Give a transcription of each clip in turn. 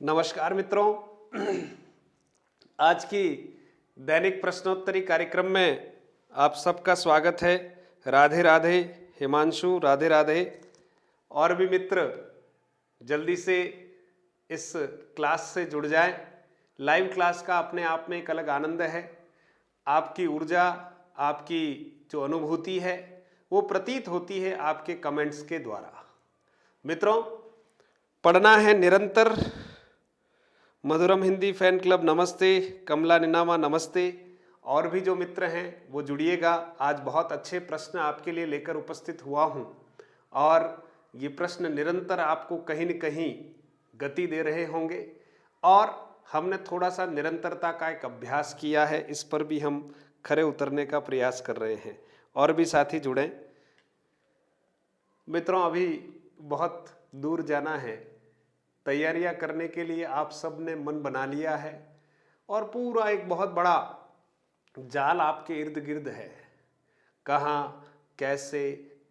नमस्कार मित्रों। आज की दैनिक प्रश्नोत्तरी कार्यक्रम में आप सबका स्वागत है। राधे राधे। हिमांशु, राधे राधे। और भी मित्र जल्दी से इस क्लास से जुड़ जाएं। लाइव क्लास का अपने आप में एक अलग आनंद है। आपकी ऊर्जा, आपकी जो अनुभूति है वो प्रतीत होती है आपके कमेंट्स के द्वारा। मित्रों, पढ़ना है निरंतर। मधुरम हिंदी फैन क्लब नमस्ते। कमला निनामा नमस्ते। और भी जो मित्र हैं वो जुड़िएगा। आज बहुत अच्छे प्रश्न आपके लिए लेकर उपस्थित हुआ हूं और ये प्रश्न निरंतर आपको कहीं न कहीं गति दे रहे होंगे और हमने थोड़ा सा निरंतरता का एक अभ्यास किया है। इस पर भी हम खरे उतरने का प्रयास कर रहे हैं। और भी साथी जुड़ें। मित्रों, अभी बहुत दूर जाना है। तैयारियां करने के लिए आप सब ने मन बना लिया है और पूरा एक बहुत बड़ा जाल आपके इर्द गिर्द है। कहाँ, कैसे,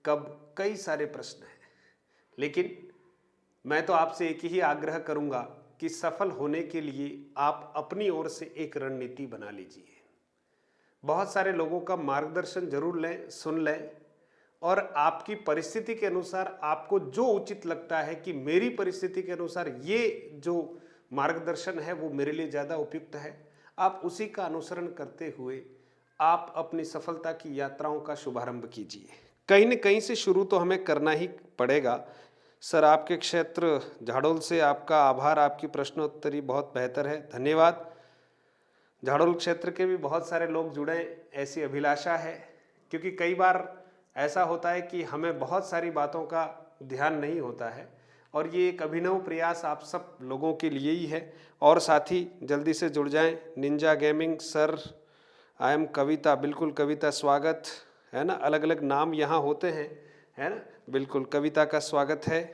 कब, कई सारे प्रश्न हैं। लेकिन मैं तो आपसे एक ही आग्रह करूंगा कि सफल होने के लिए आप अपनी ओर से एक रणनीति बना लीजिए। बहुत सारे लोगों का मार्गदर्शन जरूर लें, सुन लें और आपकी परिस्थिति के अनुसार आपको जो उचित लगता है कि मेरी परिस्थिति के अनुसार ये जो मार्गदर्शन है वो मेरे लिए ज़्यादा उपयुक्त है, आप उसी का अनुसरण करते हुए आप अपनी सफलता की यात्राओं का शुभारंभ कीजिए। कहीं न कहीं से शुरू तो हमें करना ही पड़ेगा। सर, आपके क्षेत्र झाड़ोल से आपका आभार। आपकी प्रश्नोत्तरी बहुत बेहतर है, धन्यवाद। झाड़ोल क्षेत्र के भी बहुत सारे लोग जुड़े, ऐसी अभिलाषा है। क्योंकि कई बार ऐसा होता है कि हमें बहुत सारी बातों का ध्यान नहीं होता है और ये एक अभिनव प्रयास आप सब लोगों के लिए ही है। और साथी जल्दी से जुड़ जाएं। Ninja gaming sir, I am Kavita. बिल्कुल कविता, स्वागत है ना। अलग अलग नाम यहाँ होते हैं, है ना। बिल्कुल कविता का स्वागत है।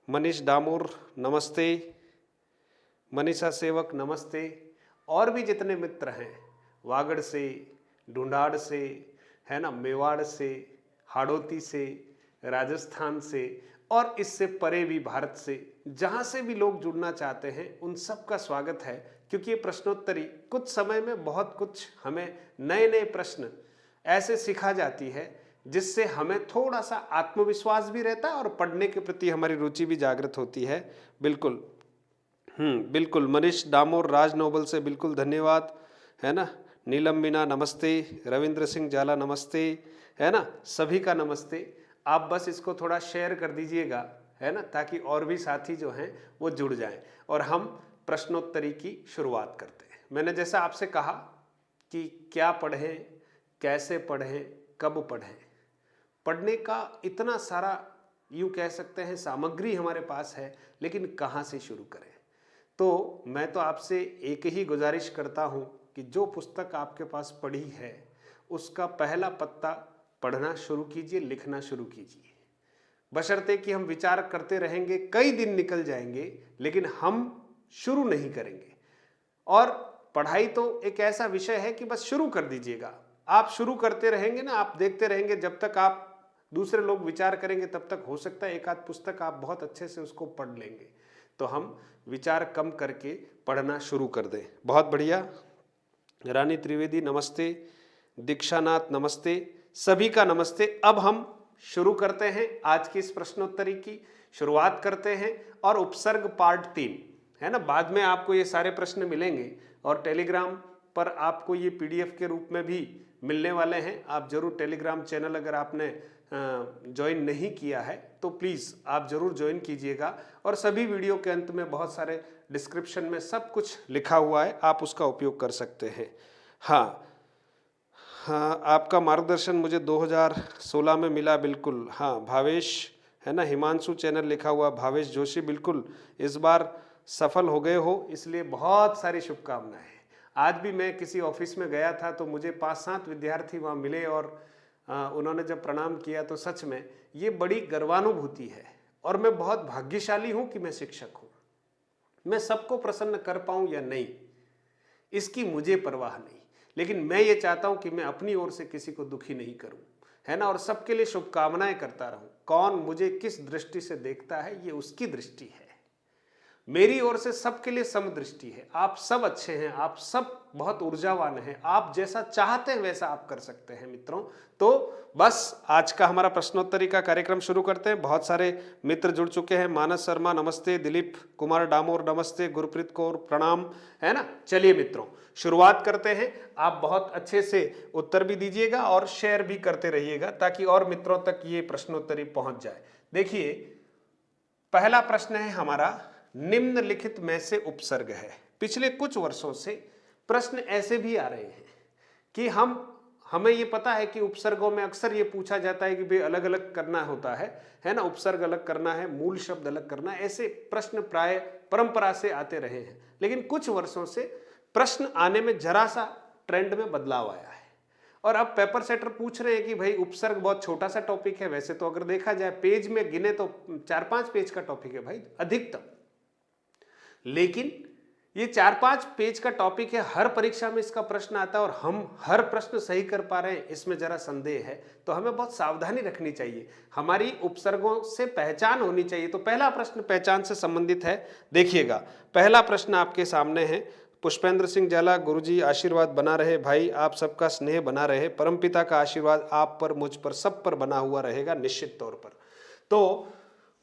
मनीष डामोर नमस्ते। मनीषा सेवक नमस्ते। और भी जितने मित्र हैं, वागड़ से, ढूंढाड़ से, है ना, मेवाड़ से, हाड़ौती से, राजस्थान से और इससे परे भी भारत से, जहाँ से भी लोग जुड़ना चाहते हैं उन सब का स्वागत है। क्योंकि ये प्रश्नोत्तरी कुछ समय में बहुत कुछ हमें नए नए प्रश्न ऐसे सिखा जाती है जिससे हमें थोड़ा सा आत्मविश्वास भी रहता है और पढ़ने के प्रति हमारी रुचि भी जागृत होती है। बिल्कुल बिल्कुल। मनीष डामोर राज नोबल से बिल्कुल धन्यवाद, है ना। नीलम मीना नमस्ते। रविंद्र सिंह जाला नमस्ते, है ना। सभी का नमस्ते। आप बस इसको थोड़ा शेयर कर दीजिएगा, है ना, ताकि और भी साथी जो हैं वो जुड़ जाएं और हम प्रश्नोत्तरी की शुरुआत करते हैं। मैंने जैसा आपसे कहा कि क्या पढ़ें, कैसे पढ़ें, कब पढ़ें। पढ़ने का इतना सारा यूँ कह सकते हैं सामग्री हमारे पास है, लेकिन कहाँ से शुरू करें। तो मैं तो आपसे एक ही गुजारिश करता हूँ कि जो पुस्तक आपके पास पढ़ी है उसका पहला पत्ता पढ़ना शुरू कीजिए, लिखना शुरू कीजिए। बशर्ते कि हम विचार करते रहेंगे, कई दिन निकल जाएंगे लेकिन हम शुरू नहीं करेंगे। और पढ़ाई तो एक ऐसा विषय है कि बस शुरू कर दीजिएगा। आप शुरू करते रहेंगे ना, आप देखते रहेंगे, जब तक आप दूसरे लोग विचार करेंगे तब तक हो सकता है एक आध पुस्तक आप बहुत अच्छे से उसको पढ़ लेंगे। तो हम विचार कम करके पढ़ना शुरू कर दें। बहुत बढ़िया। रानी त्रिवेदी नमस्ते। दीक्षानाथ नमस्ते। सभी का नमस्ते। अब हम शुरू करते हैं आज की इस प्रश्नोत्तरी की शुरुआत करते हैं। और उपसर्ग पार्ट 3, है ना। बाद में आपको ये सारे प्रश्न मिलेंगे और टेलीग्राम पर आपको ये PDF के रूप में भी मिलने वाले हैं। आप जरूर टेलीग्राम चैनल अगर आपने ज्वाइन नहीं किया है तो प्लीज़ आप ज़रूर ज्वाइन कीजिएगा। और सभी वीडियो के अंत में बहुत सारे डिस्क्रिप्शन में सब कुछ लिखा हुआ है, आप उसका उपयोग कर सकते हैं। हाँ, आपका मार्गदर्शन मुझे 2016 में मिला। बिल्कुल, हाँ भावेश, है ना। हिमांशु चैनल लिखा हुआ, भावेश जोशी। बिल्कुल इस बार सफल हो गए हो, इसलिए बहुत सारी शुभकामनाएं। आज भी मैं किसी ऑफिस में गया था तो मुझे 5-7 विद्यार्थी वहाँ मिले और उन्होंने जब प्रणाम किया तो सच में ये बड़ी गर्वानुभूति है। और मैं बहुत भाग्यशाली हूँ कि मैं शिक्षक हूँ। मैं सबको प्रसन्न कर पाऊँ या नहीं इसकी मुझे परवाह नहीं, लेकिन मैं ये चाहता हूं कि मैं अपनी ओर से किसी को दुखी नहीं करूं, है ना। और सबके लिए शुभकामनाएं करता रहूं। कौन मुझे किस दृष्टि से देखता है ये उसकी दृष्टि है। मेरी ओर से सबके लिए समदृष्टि है। आप सब अच्छे हैं, आप सब बहुत ऊर्जावान हैं, आप जैसा चाहते हैं वैसा आप कर सकते हैं मित्रों। तो बस आज का हमारा प्रश्नोत्तरी का कार्यक्रम शुरू करते हैं। बहुत सारे मित्र जुड़ चुके हैं। मानस शर्मा नमस्ते, दिलीप कुमार डामोर नमस्ते, गुरप्रीत कौर प्रणाम, है ना। चलिए मित्रों शुरुआत करते हैं। आप बहुत अच्छे से उत्तर भी दीजिएगा और शेयर भी करते रहिएगा ताकि और मित्रों तक ये प्रश्नोत्तरी पहुंच जाए। देखिए पहला प्रश्न है हमारा, निम्नलिखित में से उपसर्ग है। पिछले कुछ वर्षों से प्रश्न ऐसे भी आ रहे हैं कि हमें ये पता है कि उपसर्गों में अक्सर ये पूछा जाता है कि भाई अलग अलग करना होता है ना, उपसर्ग अलग करना है, मूल शब्द अलग करना है। ऐसे प्रश्न प्राय परंपरा से आते रहे हैं, लेकिन कुछ वर्षों से प्रश्न आने में जरा सा ट्रेंड में बदलाव आया है और अब पेपर सेटर पूछ रहे हैं कि भाई उपसर्ग बहुत छोटा सा टॉपिक है। वैसे तो अगर देखा जाए पेज में गिने तो 4-5 पेज का टॉपिक है भाई अधिकतम, लेकिन ये 4-5 पेज का टॉपिक है, हर परीक्षा में इसका प्रश्न आता है और हम हर प्रश्न सही कर पा रहे हैं इसमें जरा संदेह है। तो हमें बहुत सावधानी रखनी चाहिए, हमारी उपसर्गों से पहचान होनी चाहिए। तो पहला प्रश्न पहचान से संबंधित है। देखिएगा पहला प्रश्न आपके सामने है। पुष्पेंद्र सिंह जाला, गुरुजी आशीर्वाद बना रहे भाई, आप सबका स्नेह बना रहे, परमपिता का आशीर्वाद आप पर, मुझ पर, सब पर बना हुआ रहेगा निश्चित तौर पर। तो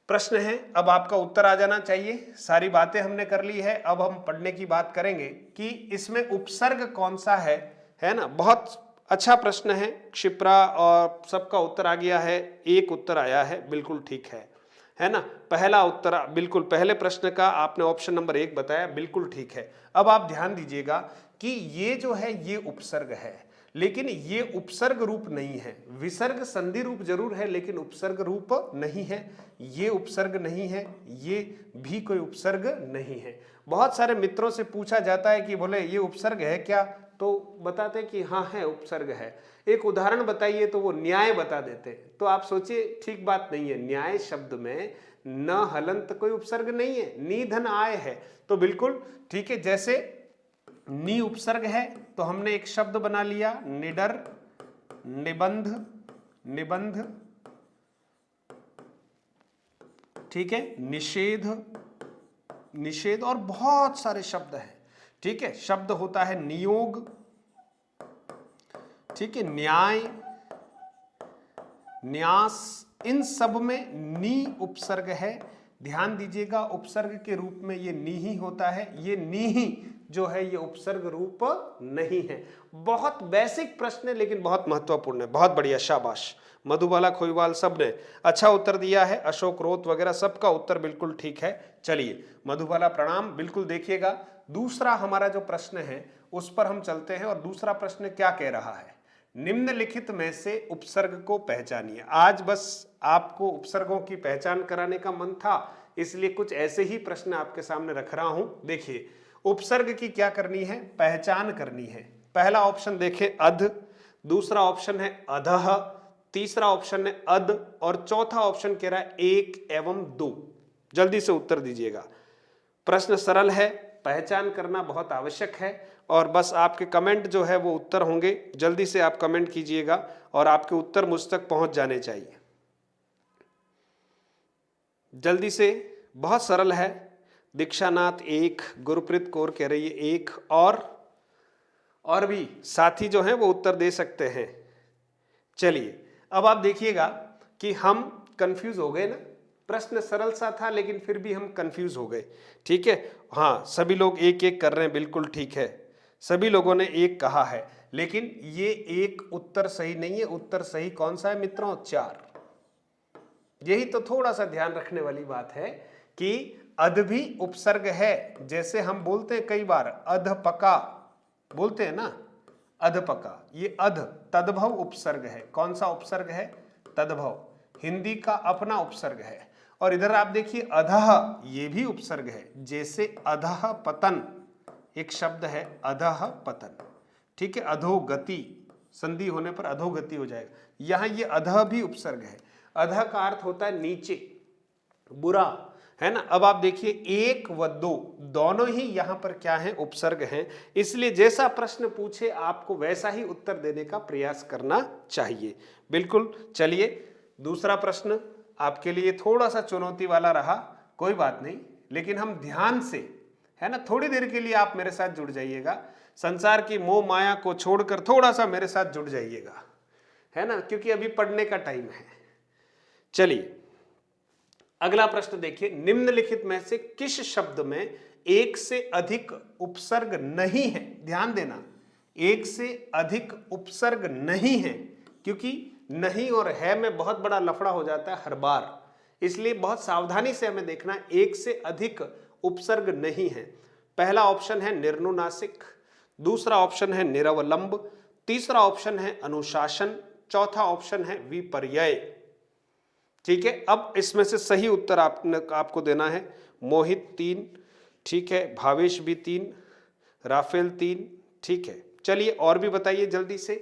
प्रश्न है, अब आपका उत्तर आ जाना चाहिए। सारी बातें हमने कर ली है, अब हम पढ़ने की बात करेंगे कि इसमें उपसर्ग कौन सा है ना। बहुत अच्छा प्रश्न है क्षिप्रा, और सबका उत्तर आ गया है। एक उत्तर आया है, बिल्कुल ठीक है ना। पहला उत्तर बिल्कुल, पहले प्रश्न का आपने ऑप्शन नंबर 1 बताया, बिल्कुल ठीक है। अब आप ध्यान दीजिएगा कि ये जो है ये उपसर्ग है, लेकिन ये उपसर्ग रूप नहीं है। विसर्ग संधि रूप जरूर है लेकिन उपसर्ग रूप नहीं है। ये उपसर्ग नहीं है, ये भी कोई उपसर्ग नहीं है। बहुत सारे मित्रों से पूछा जाता है कि बोले ये उपसर्ग है क्या, तो बताते कि हाँ है, उपसर्ग है। एक उदाहरण बताइए तो वो न्याय बता देते। तो आप सोचिए ठीक बात नहीं है। न्याय शब्द में न हलंत कोई उपसर्ग नहीं है, नी धन आय है, तो बिल्कुल ठीक है। जैसे नी उपसर्ग है तो हमने एक शब्द बना लिया निडर, निबंध, निबंध, ठीक है, निषेध, निषेध, और बहुत सारे शब्द हैं। ठीक है, शब्द होता है नियोग, ठीक है, न्याय, न्यास, इन सब में नी उपसर्ग है। ध्यान दीजिएगा उपसर्ग के रूप में ये नी ही होता है। ये नी ही जो है ये उपसर्ग रूप नहीं है। बहुत बेसिक प्रश्न है लेकिन बहुत महत्वपूर्ण है। बहुत बढ़िया, शाबाश। मधुबाला, खोईवाल सब ने अच्छा उत्तर दिया है। अशोक रोत वगैरह सबका उत्तर बिल्कुल ठीक है। चलिए मधुबाला प्रणाम। बिल्कुल देखिएगा दूसरा हमारा जो प्रश्न है उस पर हम चलते हैं। और दूसरा प्रश्न क्या कह रहा है, निम्नलिखित में से उपसर्ग को पहचानिए। आज बस आपको उपसर्गों की पहचान कराने का मन था, इसलिए कुछ ऐसे ही प्रश्न आपके सामने रख रहा हूं। देखिए उपसर्ग की क्या करनी है, पहचान करनी है। पहला ऑप्शन देखें अध, दूसरा ऑप्शन है अधः, तीसरा ऑप्शन है अद, और चौथा ऑप्शन कह रहा है 1 एवं 2। जल्दी से उत्तर दीजिएगा। प्रश्न सरल है, पहचान करना बहुत आवश्यक है, और बस आपके कमेंट जो है वो उत्तर होंगे। जल्दी से आप कमेंट कीजिएगा और आपके उत्तर मुझ तक पहुंच जाने चाहिए जल्दी से। बहुत सरल है। दीक्षानाथ 1, गुरप्रीत कौर कह रही है 1, और भी साथी जो हैं वो उत्तर दे सकते हैं। चलिए अब आप देखिएगा कि हम कंफ्यूज हो गए ना। प्रश्न सरल सा था लेकिन फिर भी हम कंफ्यूज हो गए। ठीक है, हाँ सभी लोग 1-1 कर रहे हैं, बिल्कुल ठीक है। सभी लोगों ने 1 कहा है, लेकिन ये 1 उत्तर सही नहीं है। उत्तर सही कौन सा है मित्रों, 4। यही तो थोड़ा सा ध्यान रखने वाली बात है कि अध भी उपसर्ग है। जैसे हम बोलते हैं कई बार अधपका बोलते हैं ना, अधपका, ये अध तद्भव उपसर्ग है। कौन सा उपसर्ग है, तद्भव, हिंदी का अपना उपसर्ग है। और इधर आप देखिए अधः, ये भी उपसर्ग है। जैसे अधः पतन एक शब्द है, अधः पतन, ठीक है, अधोगति, संधि होने पर अधोगति हो जाएगा। यहां ये अधः भी उपसर्ग है। अधः का अर्थ होता है नीचे, बुरा, है ना। अब आप देखिए 1 व 2 दोनों ही यहां पर क्या है, उपसर्ग हैं। इसलिए जैसा प्रश्न पूछे आपको वैसा ही उत्तर देने का प्रयास करना चाहिए। बिल्कुल। चलिए दूसरा प्रश्न आपके लिए थोड़ा सा चुनौती वाला रहा, कोई बात नहीं, लेकिन हम ध्यान से, है ना, थोड़ी देर के लिए आप मेरे साथ जुड़ जाइएगा, संसार की मोह माया को छोड़कर थोड़ा सा मेरे साथ जुड़ जाइएगा, है ना, क्योंकि अभी पढ़ने का टाइम है। चलिए अगला प्रश्न देखिए, निम्नलिखित में से किस शब्द में एक से अधिक उपसर्ग नहीं है? ध्यान देना, एक से अधिक उपसर्ग नहीं है, क्योंकि नहीं और है में बहुत बड़ा लफड़ा हो जाता है हर बार, इसलिए बहुत सावधानी से हमें देखना, एक से अधिक उपसर्ग नहीं है। पहला ऑप्शन है निर्नुनासिक, दूसरा ऑप्शन है निरवलंब, तीसरा ऑप्शन है अनुशासन, चौथा ऑप्शन है विपर्यय। ठीक है, अब इसमें से सही उत्तर आपको देना है। मोहित 3, ठीक है, भावेश भी 3, राफेल 3, ठीक है। चलिए और भी बताइए जल्दी से।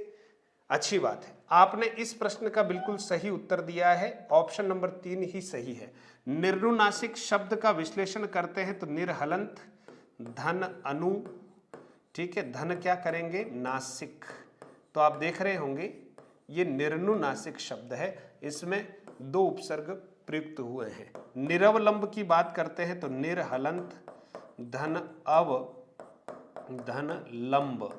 अच्छी बात है, आपने इस प्रश्न का बिल्कुल सही उत्तर दिया है, ऑप्शन नंबर 3 ही सही है। निर्नुनासिक शब्द का विश्लेषण करते हैं तो निर्हलंत, धन अनु, ठीक है, धन क्या करेंगे, नासिक। तो आप देख रहे होंगे ये निर्नुनासिक शब्द है, इसमें 2 उपसर्ग प्रयुक्त हुए हैं। निरवलंब की बात करते हैं तो निर्हलंत, धन अव, धन लंब,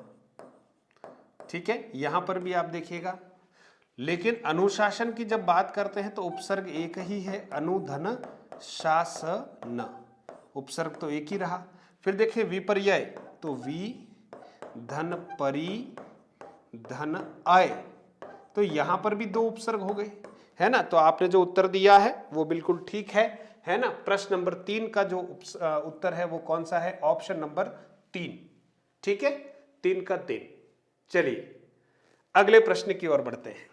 ठीक है, यहां पर भी आप देखिएगा। लेकिन अनुशासन की जब बात करते हैं तो उपसर्ग एक ही है, अनुधन शासन, उपसर्ग तो एक ही रहा। फिर देखिए विपर्यय, तो वी धन परी धन आय, तो यहां पर भी 2 उपसर्ग हो गए, है ना। तो आपने जो उत्तर दिया है वो बिल्कुल ठीक है ना। प्रश्न नंबर 3 का जो उत्तर है वो कौन सा है, ऑप्शन नंबर 3, ठीक है, 3 का 3। चलिए अगले प्रश्न की ओर बढ़ते हैं।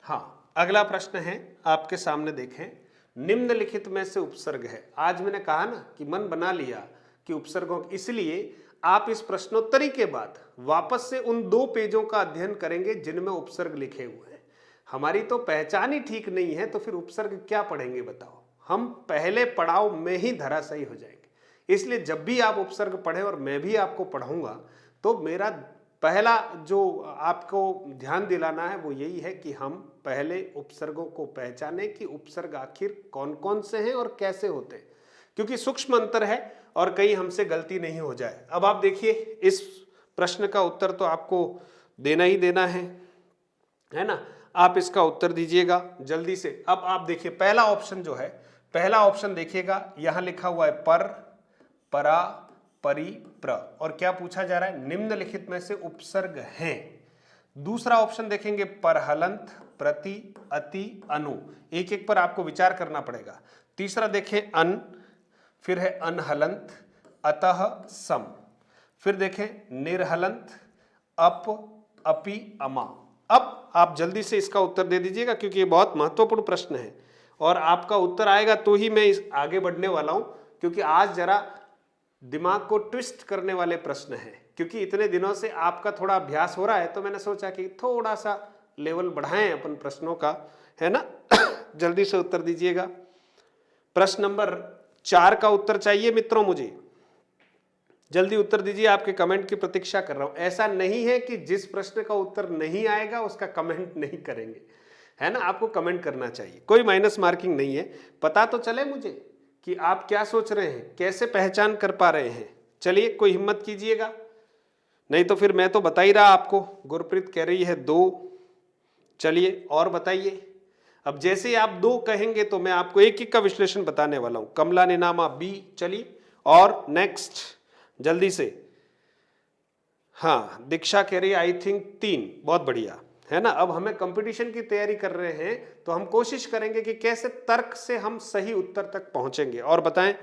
हाँ, अगला प्रश्न है आपके सामने, देखें, निम्नलिखित में से उपसर्ग है। आज मैंने कहा ना कि मन बना लिया कि उपसर्गों, इसलिए आप इस प्रश्नोत्तरी के बाद वापस से उन 2 पेजों का अध्ययन करेंगे जिनमें उपसर्ग लिखे हुए हैं। हमारी तो पहचान ही ठीक नहीं है तो फिर उपसर्ग क्या पढ़ेंगे बताओ, हम पहले पड़ाव में ही धराशायी हो जाएंगे। इसलिए जब भी आप उपसर्ग पढ़ें और मैं भी आपको पढ़ाऊंगा तो मेरा पहला जो आपको ध्यान दिलाना है वो यही है कि हम पहले उपसर्गों को पहचाने कि उपसर्ग आखिर कौन कौन से हैं और कैसे होते हैं, क्योंकि सूक्ष्म अंतर है और कहीं हमसे गलती नहीं हो जाए। अब आप देखिए, इस प्रश्न का उत्तर तो आपको देना ही देना है ना। आप इसका उत्तर दीजिएगा जल्दी से। अब आप देखिए पहला ऑप्शन जो है, पहला ऑप्शन देखिएगा, यहां लिखा हुआ है पर, परा, परि, प्र, और क्या पूछा जा रहा है, निम्नलिखित में से उपसर्ग हैं। दूसरा ऑप्शन देखेंगे परहलंत, प्रति, अति, अनु, एक एक पर आपको विचार करना पड़ेगा। तीसरा देखें अन, फिर है अनहलंत, अतः, सम, फिर देखें निर्हलंत, अप, अपि, अमा। अब आप जल्दी से इसका उत्तर दे दीजिएगा क्योंकि ये बहुत महत्वपूर्ण प्रश्न है और आपका उत्तर आएगा तो ही मैं आगे बढ़ने वाला हूं, क्योंकि आज जरा दिमाग को ट्विस्ट करने वाले प्रश्न हैं। क्योंकि इतने दिनों से आपका थोड़ा अभ्यास हो रहा है तो मैंने सोचा कि थोड़ा सा लेवल बढ़ाएं अपन प्रश्नों का, है ना। जल्दी से उत्तर दीजिएगा। प्रश्न नंबर 4 का उत्तर चाहिए मित्रों, मुझे जल्दी उत्तर दीजिए, आपके कमेंट की प्रतीक्षा कर रहा हूं। ऐसा नहीं है कि जिस प्रश्न का उत्तर नहीं आएगा उसका कमेंट नहीं करेंगे, है ना, आपको कमेंट करना चाहिए, कोई माइनस मार्किंग नहीं है। पता तो चले मुझे कि आप क्या सोच रहे हैं, कैसे पहचान कर पा रहे हैं। चलिए कोई हिम्मत कीजिएगा, नहीं तो फिर मैं तो बता ही रहा आपको। गुरप्रीत कह रही है 2, चलिए और बताइए। अब जैसे आप 2 कहेंगे तो मैं आपको एक एक का विश्लेषण बताने वाला हूं। कमला ने नामा B, चलिए और नेक्स्ट जल्दी से। हाँ, दीक्षा कह रही है आई थिंक 3, बहुत बढ़िया, है ना। अब हमें कंपटीशन की तैयारी कर रहे हैं तो हम कोशिश करेंगे कि कैसे तर्क से हम सही उत्तर तक पहुंचेंगे। और बताएं।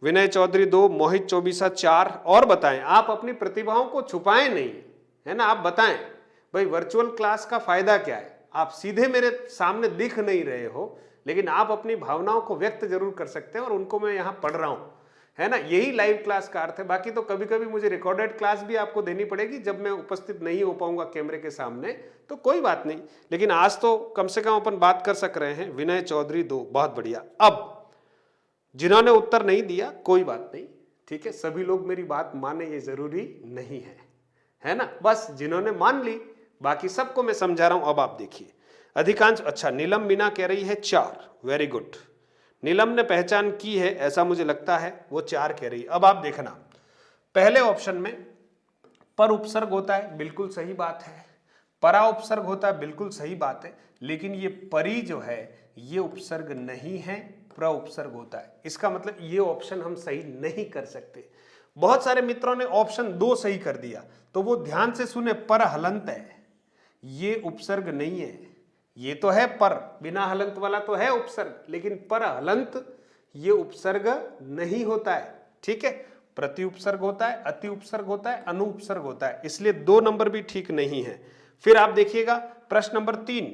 विनय चौधरी 2, मोहित चौबीसा 4, और बताएं। आप अपनी प्रतिभाओं को छुपाएं नहीं, है ना, आप बताएं भाई वर्चुअल क्लास का फायदा क्या है। आप सीधे मेरे सामने दिख नहीं रहे हो लेकिन आप अपनी भावनाओं को व्यक्त जरूर कर सकते हैं और उनको मैं यहां पढ़ रहा हूं, है ना, यही लाइव क्लास का अर्थ है। बाकी तो कभी कभी मुझे रिकॉर्डेड क्लास भी आपको देनी पड़ेगी जब मैं उपस्थित नहीं हो पाऊंगा कैमरे के सामने, तो कोई बात नहीं, लेकिन आज तो कम से कम अपन बात कर सक रहे हैं। विनय चौधरी 2, बहुत बढ़िया। अब जिन्होंने उत्तर नहीं दिया कोई बात नहीं, ठीक है, सभी लोग मेरी बात माने ये जरूरी नहीं है ना। बस जिन्होंने मान ली बाकी सबको मैं समझा रहा हूं, अब आप देखिए। अधिकांश, अच्छा नीलम मीना कह रही है 4, वेरी गुड। नीलम ने पहचान की है ऐसा मुझे लगता है, वो 4 कह रही है। अब आप देखना, पहले ऑप्शन में पर उपसर्ग होता है, बिल्कुल सही बात है। परा उपसर्ग होता है, बिल्कुल सही बात है। लेकिन ये परी जो है ये उपसर्ग नहीं है, प्र उपसर्ग होता है। इसका मतलब ये ऑप्शन हम सही नहीं कर सकते। बहुत सारे मित्रों ने ऑप्शन 2 सही कर दिया, तो वो ध्यान से सुने, पर हलंत है, ये उपसर्ग नहीं है। ये तो है पर, बिना हलंत वाला तो है उपसर्ग, लेकिन पर हलंत ये उपसर्ग नहीं होता है। ठीक है, प्रति उपसर्ग होता है, अति उपसर्ग होता है, अनु उपसर्ग होता है, इसलिए 2 नंबर भी ठीक नहीं है। फिर आप देखिएगा प्रश्न नंबर 3,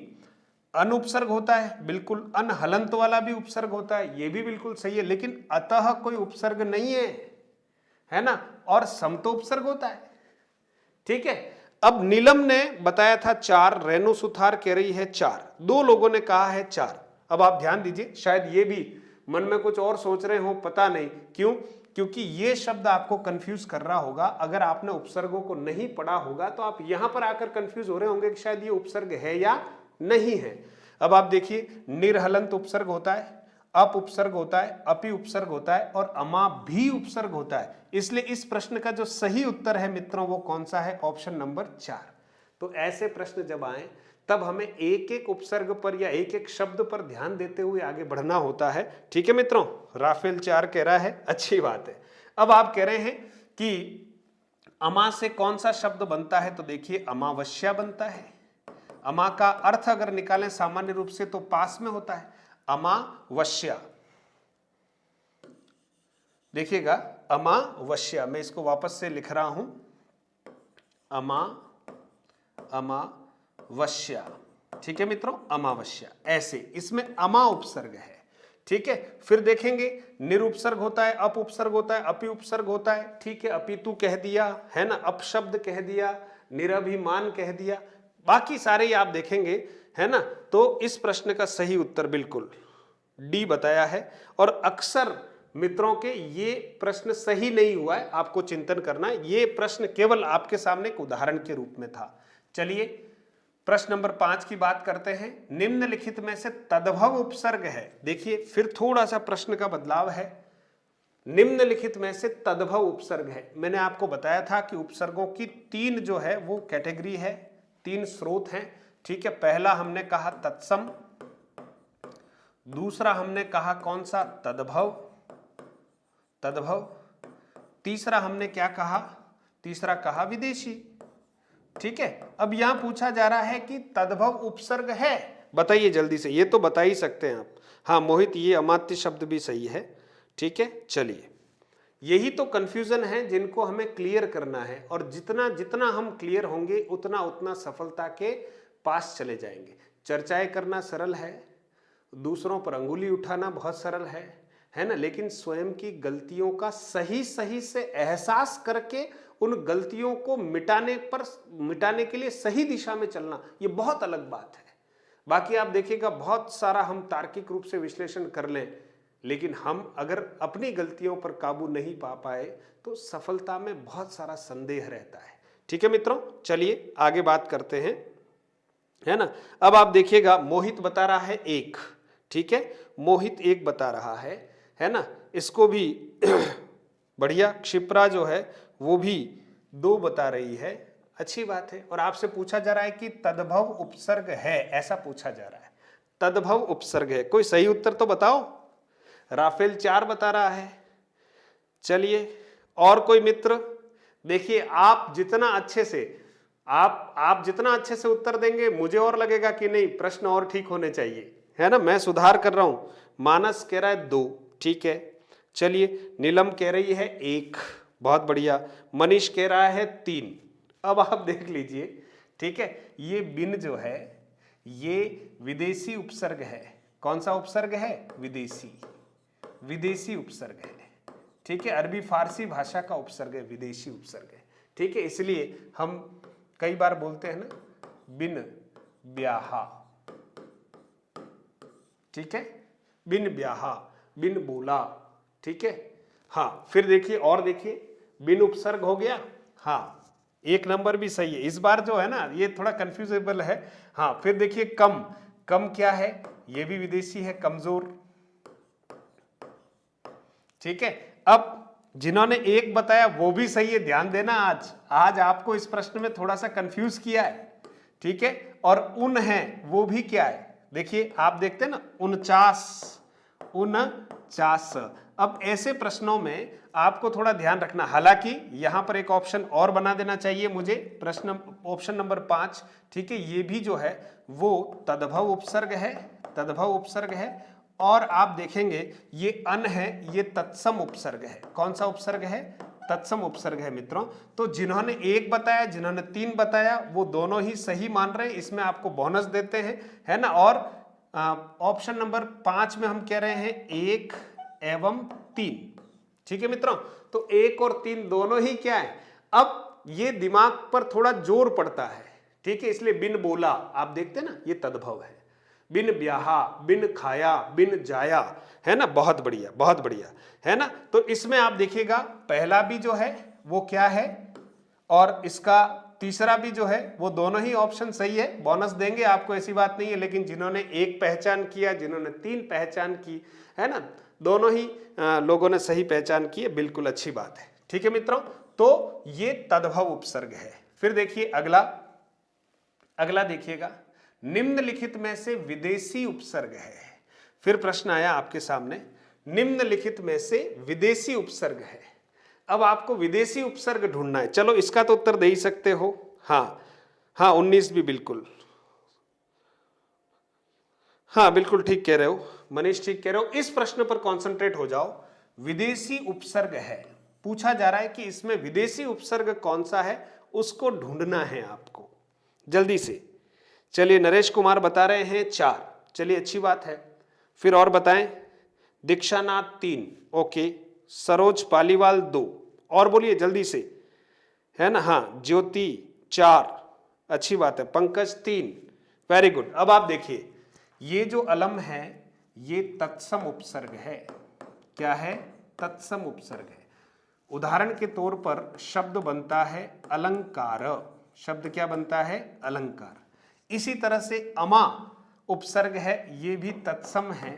अनुपसर्ग होता है, बिल्कुल। अनहलंत वाला भी उपसर्ग होता है, ये भी बिल्कुल सही है, लेकिन अतः कोई उपसर्ग नहीं है ना। और सम तो उपसर्ग होता है। ठीक है, अब नीलम ने बताया था 4, रेणु सुथार कह रही है 4, 2 लोगों ने कहा है 4। अब आप ध्यान दीजिए, शायद ये भी मन में कुछ और सोच रहे हो, पता नहीं क्यों, क्योंकि ये शब्द आपको कंफ्यूज कर रहा होगा। अगर आपने उपसर्गों को नहीं पढ़ा होगा तो आप यहां पर आकर कंफ्यूज हो रहे होंगे कि शायद ये उपसर्ग है या नहीं है। अब आप देखिए, निर्हलंत उपसर्ग होता है, अप उपसर्ग होता है, अपि उपसर्ग होता है, और अमा भी उपसर्ग होता है। इसलिए इस प्रश्न का जो सही उत्तर है मित्रों वो कौन सा है? Option number 4। तो ऐसे प्रश्न जब आए तब हमें एक एक उपसर्ग पर या एक एक शब्द पर ध्यान देते हुए आगे बढ़ना होता है। ठीक है मित्रों, राफेल 4 कह रहा है, अच्छी बात है। अब आप कह रहे हैं कि अमा से कौन सा शब्द बनता है, तो देखिए अमावस्या बनता है। अमा का अर्थ अगर निकालें सामान्य रूप से तो पास में होता है, अमावस्या। देखिएगा अमावस्या, मैं इसको वापस से लिख रहा हूं, अमावस्या। ठीक है मित्रों, अमावस्या, ऐसे इसमें अमा उपसर्ग है। ठीक है, फिर देखेंगे निरुपसर्ग होता है, अप उपसर्ग होता है, अपि उपसर्ग होता है। ठीक है, अपितु कह दिया है ना, अपशब्द कह दिया, निरभिमान कह दिया, बाकी सारे आप देखेंगे है ना। तो इस प्रश्न का सही उत्तर बिल्कुल डी बताया है। और अक्सर मित्रों के ये प्रश्न सही नहीं हुआ है, आपको चिंतन करना है। ये प्रश्न केवल आपके सामने एक उदाहरण के रूप में था। चलिए प्रश्न नंबर 5 की बात करते हैं। निम्नलिखित में से तद्भव उपसर्ग है, देखिए फिर थोड़ा सा प्रश्न का बदलाव है। निम्नलिखित में से तद्भव उपसर्ग है। मैंने आपको बताया था कि उपसर्गों की 3 जो है वो कैटेगरी है, 3 स्रोत हैं। ठीक है, पहला हमने कहा तत्सम, दूसरा हमने कहा कौन सा? तद्भव। तीसरा हमने क्या कहा? तीसरा कहा विदेशी। ठीक है, अब यहां पूछा जा रहा है कि तद्भव उपसर्ग है, बताइए जल्दी से, ये तो बता ही सकते हैं आप। हाँ मोहित, ये अमात्य शब्द भी सही है। ठीक है, चलिए यही तो कंफ्यूजन है जिनको हमें क्लियर करना है, और जितना जितना हम क्लियर होंगे उतना उतना सफलता के पास चले जाएंगे। चर्चाएं करना सरल है, दूसरों पर अंगुली उठाना बहुत सरल है ना, लेकिन स्वयं की गलतियों का सही से एहसास करके उन गलतियों को मिटाने के लिए सही दिशा में चलना, ये बहुत अलग बात है। बाकी आप देखिएगा बहुत सारा हम तार्किक रूप से विश्लेषण कर लें, लेकिन हम अगर अपनी गलतियों पर काबू नहीं पा पाए तो सफलता में बहुत सारा संदेह रहता है। ठीक है मित्रों, चलिए आगे बात करते हैं, है ना। अब आप देखिएगा मोहित बता रहा है 1। ठीक है, मोहित 1 बता रहा है ना, इसको भी बढ़िया। क्षिप्रा जो है वो भी 2 बता रही है, अच्छी बात है। और आपसे पूछा जा रहा है कि तद्भव उपसर्ग है, ऐसा पूछा जा रहा है, तद्भव उपसर्ग है, कोई सही उत्तर तो बताओ। राफेल 4 बता रहा है। चलिए और कोई मित्र, देखिए आप जितना अच्छे से उत्तर देंगे मुझे और लगेगा कि नहीं प्रश्न और ठीक होने चाहिए, है ना। मैं सुधार कर रहा हूं। मानस कह रहा है 2, ठीक है। चलिए नीलम कह रही है 1, बहुत बढ़िया। मनीष कह रहा है 3। अब आप देख लीजिए, ठीक है, ये बिन जो है ये विदेशी उपसर्ग है। कौन सा उपसर्ग है? विदेशी उपसर्ग है। ठीक है, अरबी फारसी भाषा का उपसर्ग है, विदेशी उपसर्ग है। ठीक है, इसलिए हम कई बार बोलते हैं ना बिन ब्याहा। ठीक है, बिन ब्याहा, बिन बोला। ठीक है, हाँ फिर देखिए, और देखिए बिन उपसर्ग हो गया, हाँ 1 नंबर भी सही है। इस बार जो है ना ये थोड़ा कंफ्यूजेबल है। हाँ, फिर देखिए कम, कम क्या है, ये भी विदेशी है, कमजोर। ठीक है, अब जिन्होंने 1 बताया वो भी सही है, ध्यान देना। आज आपको इस प्रश्न में थोड़ा सा कंफ्यूज किया है। ठीक है, और उन है वो भी क्या है, देखिए आप देखते हैं ना 49। अब ऐसे प्रश्नों में आपको थोड़ा ध्यान रखना, हालांकि यहां पर एक ऑप्शन और बना देना चाहिए मुझे, प्रश्न ऑप्शन नंबर 5। ठीक है, ये भी जो है वो तद्भव उपसर्ग है, तद्भव उपसर्ग है। और आप देखेंगे ये अन है, ये तत्सम उपसर्ग है। कौन सा उपसर्ग है, तत्सम उपसर्ग है मित्रों। तो जिन्होंने 1 बताया, जिन्होंने 3 बताया, वो दोनों ही सही मान रहे हैं, इसमें आपको बोनस देते हैं, है ना। और ऑप्शन नंबर 5 में हम कह रहे हैं 1 एवं 3। ठीक है मित्रों, तो 1 और 3 दोनों ही क्या है। अब ये दिमाग पर थोड़ा जोर पड़ता है, ठीक है, इसलिए बिन बोला आप देखते हैं ना, ये तद्भव है। बिन ब्याहा, बिन खाया, बिन जाया, है ना, बहुत बढ़िया, बहुत बढ़िया, है ना। तो इसमें आप देखिएगा पहला भी जो है वो क्या है, और इसका तीसरा भी जो है वो दोनों ही ऑप्शन सही है। बोनस देंगे आपको, ऐसी बात नहीं है। लेकिन जिन्होंने 1 पहचान किया, जिन्होंने 3 पहचान की, है ना, दोनों ही लोगों ने सही पहचान की है, बिल्कुल अच्छी बात है। ठीक है मित्रों, तो ये तद्भव उपसर्ग है। फिर देखिए अगला, अगला देखिएगा, निम्नलिखित में से विदेशी उपसर्ग है। फिर प्रश्न आया आपके सामने, निम्नलिखित में से विदेशी उपसर्ग है। अब आपको विदेशी उपसर्ग ढूंढना है। चलो इसका तो उत्तर दे ही सकते हो। हाँ हाँ, 19 भी बिल्कुल, हाँ बिल्कुल ठीक कह रहे हो मनीष, ठीक कह रहे हो। इस प्रश्न पर कंसंट्रेट हो जाओ। विदेशी उपसर्ग है, पूछा जा रहा है कि इसमें विदेशी उपसर्ग कौन सा है, उसको ढूंढना है आपको जल्दी से। चलिए नरेश कुमार बता रहे हैं 4, चलिए अच्छी बात है। फिर और बताएं, दीक्षानाथ 3, ओके, सरोज पालीवाल 2, और बोलिए जल्दी से, है ना। हाँ, ज्योति 4, अच्छी बात है। Pankaj 3, very good. अब आप देखिए ये जो अलम है ये तत्सम उपसर्ग है। क्या है, तत्सम उपसर्ग है। उदाहरण के तौर पर शब्द बनता है अलंकार, शब्द क्या बनता है, अलंकार। इसी तरह से अमा उपसर्ग है, ये भी तत्सम है,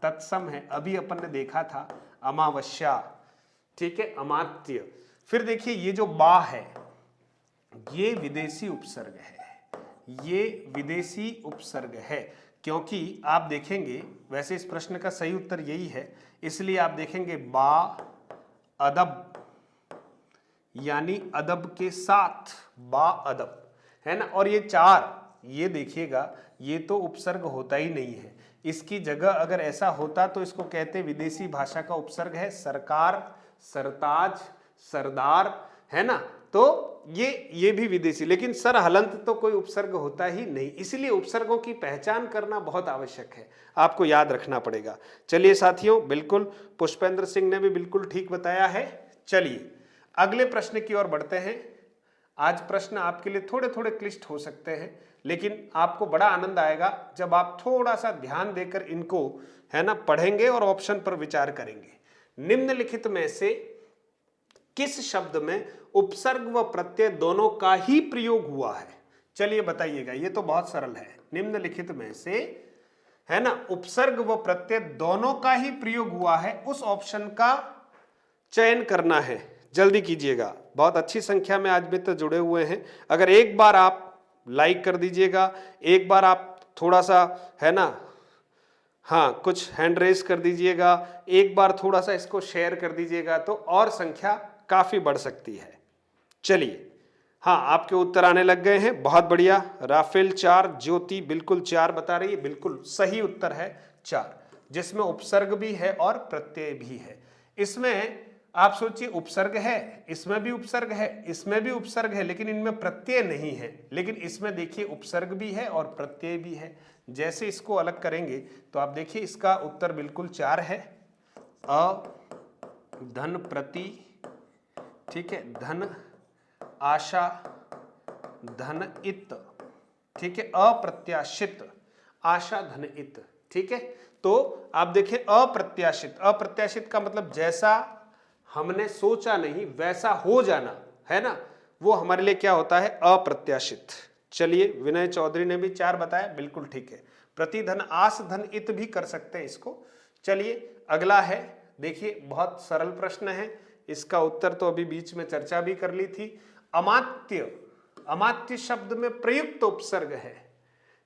तत्सम है। अभी अपन ने देखा था अमावस्या, ठीक है, अमात्य। फिर देखिए ये जो बा है ये विदेशी उपसर्ग है, ये विदेशी उपसर्ग है। क्योंकि आप देखेंगे, वैसे इस प्रश्न का सही उत्तर यही है, इसलिए आप देखेंगे बा अदब, यानी अदब के साथ, बा अदब, है ना। और ये 4, ये देखिएगा ये तो उपसर्ग होता ही नहीं है। इसकी जगह अगर ऐसा होता तो इसको कहते विदेशी भाषा का उपसर्ग है। सरकार, सरताज, सरदार, है ना। तो ये भी विदेशी, लेकिन सर हलंत तो कोई उपसर्ग होता ही नहीं। इसलिए उपसर्गों की पहचान करना बहुत आवश्यक है, आपको याद रखना पड़ेगा। चलिए साथियों, बिल्कुल पुष्पेंद्र सिंह ने भी बिल्कुल ठीक बताया है। चलिए अगले प्रश्न की ओर बढ़ते हैं। आज प्रश्न आपके लिए थोड़े थोड़े क्लिष्ट हो सकते हैं, लेकिन आपको बड़ा आनंद आएगा जब आप थोड़ा सा ध्यान देकर इनको, है ना, पढ़ेंगे और ऑप्शन पर विचार करेंगे। निम्नलिखित में से किस शब्द में उपसर्ग व प्रत्यय दोनों का ही प्रयोग हुआ है? चलिए बताइएगा, ये तो बहुत सरल है। निम्नलिखित में से, है ना, उपसर्ग व प्रत्यय दोनों का ही प्रयोग हुआ है, उस ऑप्शन का चयन करना है। जल्दी कीजिएगा, बहुत अच्छी संख्या में आज मित्र जुड़े हुए हैं। अगर एक बार आप लाइक कर दीजिएगा, एक बार आप थोड़ा सा, है ना, हाँ कुछ हैंड रेस कर दीजिएगा, एक बार थोड़ा सा इसको शेयर कर दीजिएगा, तो और संख्या काफी बढ़ सकती है। चलिए, हाँ आपके उत्तर आने लग गए हैं, बहुत बढ़िया। राफेल 4, ज्योति बिल्कुल 4 बता रही है, बिल्कुल सही उत्तर है 4, जिसमें उपसर्ग भी है और प्रत्यय भी है। इसमें आप सोचिए उपसर्ग है, इसमें भी उपसर्ग है, इसमें भी उपसर्ग है, लेकिन इनमें प्रत्यय नहीं है। लेकिन इसमें देखिए उपसर्ग भी है और प्रत्यय भी है। जैसे इसको अलग करेंगे तो आप देखिए इसका उत्तर बिल्कुल 4 है। अ, धन प्रति, ठीक है, धन आशा, धन इत, ठीक है, अप्रत्याशित, आशा धन इत, ठीक है। तो आप देखें अप्रत्याशित, अप्रत्याशित का मतलब जैसा हमने सोचा नहीं वैसा हो जाना, है ना। वो हमारे लिए क्या होता है? अप्रत्याशित। चलिए, विनय चौधरी ने भी 4 बताया, बिल्कुल ठीक है। प्रतिधन, आस, धन, इत भी कर सकते हैं इसको। चलिए अगला है, देखिए बहुत सरल प्रश्न है, इसका उत्तर तो अभी बीच में चर्चा भी कर ली थी। अमात्य, अमात्य शब्द में प्रयुक्त उपसर्ग है,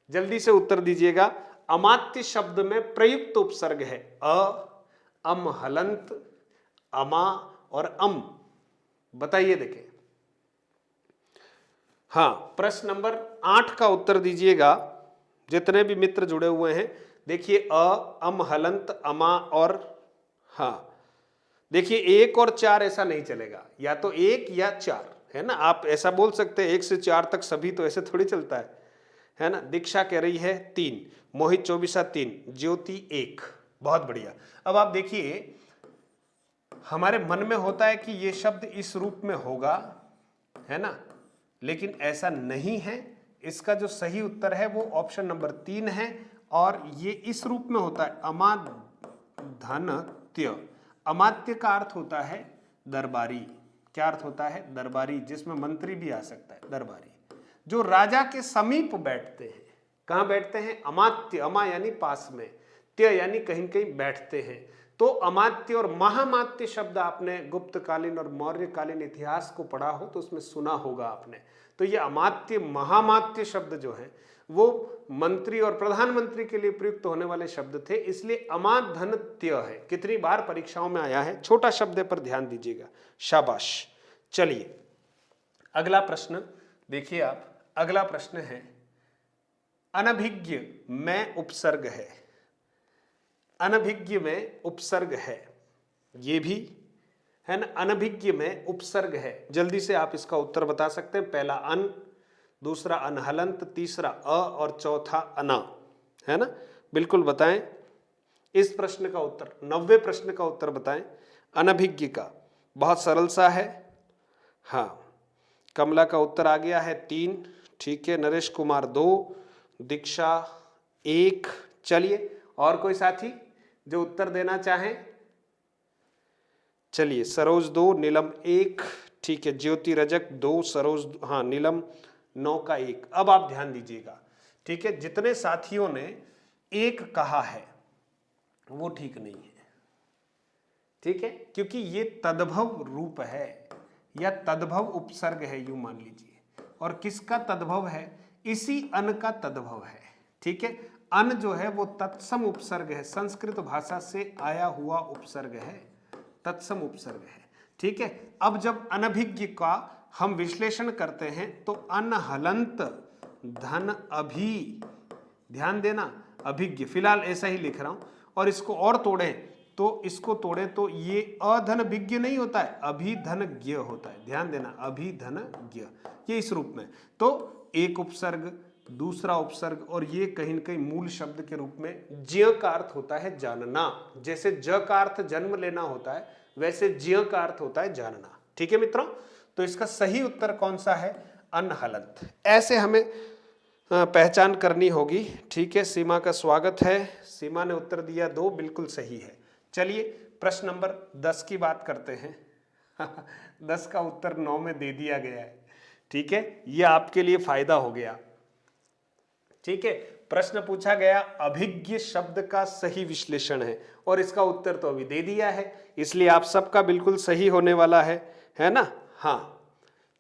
जल्दी से उत्तर दीजिएगा। अमात्य शब्द में प्रयुक्त उपसर्ग है अ, अम हलंत, अमा और अम। बताइए, देखें। हाँ, प्रश्न नंबर 8 का उत्तर दीजिएगा, जितने भी मित्र जुड़े हुए हैं। देखिए अ, अम हलंत, अमा और हाँ, देखिए 1 और 4 ऐसा नहीं चलेगा, या तो 1 या 4, है ना। आप ऐसा बोल सकते हैं 1 से 4 तक सभी, तो ऐसे थोड़ी चलता है ना। दीक्षा कह रही है 3, मोहित 24 3, ज्योति 1। बहुत बढ़िया। अब आप देखिए, हमारे मन में होता है कि ये शब्द इस रूप में होगा, है ना, लेकिन ऐसा नहीं है। इसका जो सही उत्तर है वो ऑप्शन नंबर 3 है, और ये इस रूप में होता है अमाधनत्य। अमात्य का अर्थ होता है दरबारी। क्या अर्थ होता है? दरबारी, जिसमें मंत्री भी आ सकता है, दरबारी, जो राजा के समीप बैठते हैं। कहाँ बैठते हैं? अमात्य, अमा यानी पास में, त्य यानी कहीं कहीं बैठते हैं। तो अमात्य और महामात्य शब्द आपने गुप्तकालीन और मौर्यकालीन इतिहास को पढ़ा हो तो उसमें सुना होगा आपने। तो ये अमात्य महामात्य शब्द जो है वो मंत्री और प्रधानमंत्री के लिए प्रयुक्त होने वाले शब्द थे, इसलिए अमाधनत्य है। कितनी बार परीक्षाओं में आया है, छोटा शब्द पर ध्यान दीजिएगा। शाबाश। चलिए अगला प्रश्न देखिए आप, अगला प्रश्न है अनभिज्ञ में उपसर्ग है। अनभिज्ञ में उपसर्ग है, ये भी है ना, अनभिज्ञ में उपसर्ग है। जल्दी से आप इसका उत्तर बता सकते हैं। पहला अन, दूसरा अनहलंत, तीसरा अ और चौथा अना, है ना। बिल्कुल बताएं इस प्रश्न का उत्तर, 90 प्रश्न का उत्तर बताएं अनभिज्ञ का। बहुत सरल सा है। हाँ, कमला का उत्तर आ गया है 3, ठीक है। नरेश कुमार 2, दीक्षा 1। चलिए और कोई साथी जो उत्तर देना चाहें? चलिए, सरोज 2, नीलम 1, ठीक है। ज्योति रजक 2, सरोज, हाँ, नीलम 9 का 1। अब आप ध्यान दीजिएगा, ठीक है। जितने साथियों ने 1 कहा है वो ठीक नहीं है, ठीक है, क्योंकि ये तद्भव रूप है या तद्भव उपसर्ग है, यूं मान लीजिए। और किसका तद्भव है? इसी अन का तद्भव है, ठीक है। अन जो है वो तत्सम उपसर्ग है, संस्कृत भाषा से आया हुआ उपसर्ग है, तत्सम उपसर्ग है, ठीक है। अब जब अनभिज्ञ का हम विश्लेषण करते हैं तो अनहलंत धन अभी, ध्यान देना, अभिज्ञ, फिलहाल ऐसा ही लिख रहा हूं। और इसको और तोड़ें तो इसको तोड़ें तो ये अधनभिज्ञ नहीं होता है, अभिधनज्ञ होता है। ध्यान देना, अभिधनज्ञ, ये इस रूप में। तो एक उपसर्ग, दूसरा उपसर्ग, और ये कहीं न कहीं मूल शब्द के रूप में ज्य का अर्थ होता है जानना। जैसे ज का अर्थ जन्म लेना होता है, वैसे ज्य का अर्थ होता है जानना, ठीक है मित्रों। तो इसका सही उत्तर कौन सा है? अनहलंत। ऐसे हमें पहचान करनी होगी, ठीक है। सीमा का स्वागत है, सीमा ने उत्तर दिया 2, बिल्कुल सही है। चलिए प्रश्न नंबर 10 की बात करते हैं। 10 का उत्तर 9 में दे दिया गया है, ठीक है, ये आपके लिए फायदा हो गया, ठीक है। प्रश्न पूछा गया अभिज्ञ शब्द का सही विश्लेषण है, और इसका उत्तर तो अभी दे दिया है, इसलिए आप सबका बिल्कुल सही होने वाला है ना। हाँ,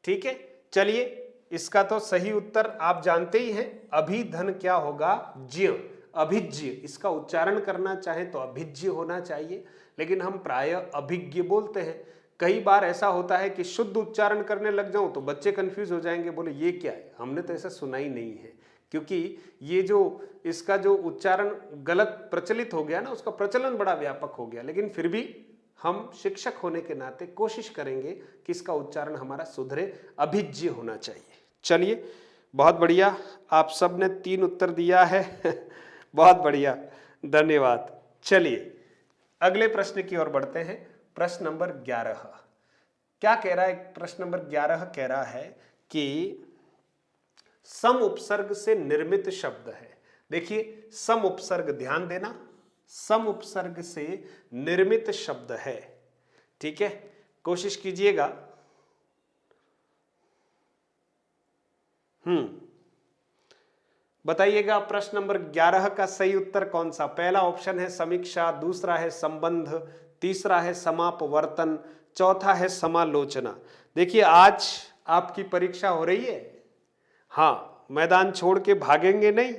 ठीक है। चलिए, इसका तो सही उत्तर आप जानते ही हैं, अभिधन क्या होगा? ज्य, अभिज्ञ। इसका उच्चारण करना चाहे तो अभिज्ञ होना चाहिए, लेकिन हम प्राय अभिज्ञ बोलते हैं। कई बार ऐसा होता है कि शुद्ध उच्चारण करने लग जाऊं तो बच्चे कंफ्यूज हो जाएंगे, बोले ये क्या है, हमने तो ऐसा सुना ही नहीं है। क्योंकि ये जो इसका जो उच्चारण गलत प्रचलित हो गया ना, उसका प्रचलन बड़ा व्यापक हो गया। लेकिन फिर भी हम शिक्षक होने के नाते कोशिश करेंगे कि इसका उच्चारण हमारा सुधरे, अभिज्ञ होना चाहिए। चलिए, बहुत बढ़िया, आप सब ने 3 उत्तर दिया है। बहुत बढ़िया, धन्यवाद। चलिए अगले प्रश्न की ओर बढ़ते हैं। प्रश्न नंबर 11 क्या कह रहा है? प्रश्न नंबर 11 कह रहा है कि सम उपसर्ग से निर्मित शब्द है। देखिए, सम उपसर्ग, ध्यान देना, सम उपसर्ग से निर्मित शब्द है, ठीक है। कोशिश कीजिएगा। बताइएगा प्रश्न नंबर 11 का सही उत्तर कौन सा। पहला ऑप्शन है समीक्षा, दूसरा है संबंध, तीसरा है समापवर्तन, चौथा है समालोचना। देखिए आज आपकी परीक्षा हो रही है, हाँ मैदान छोड़ के भागेंगे नहीं।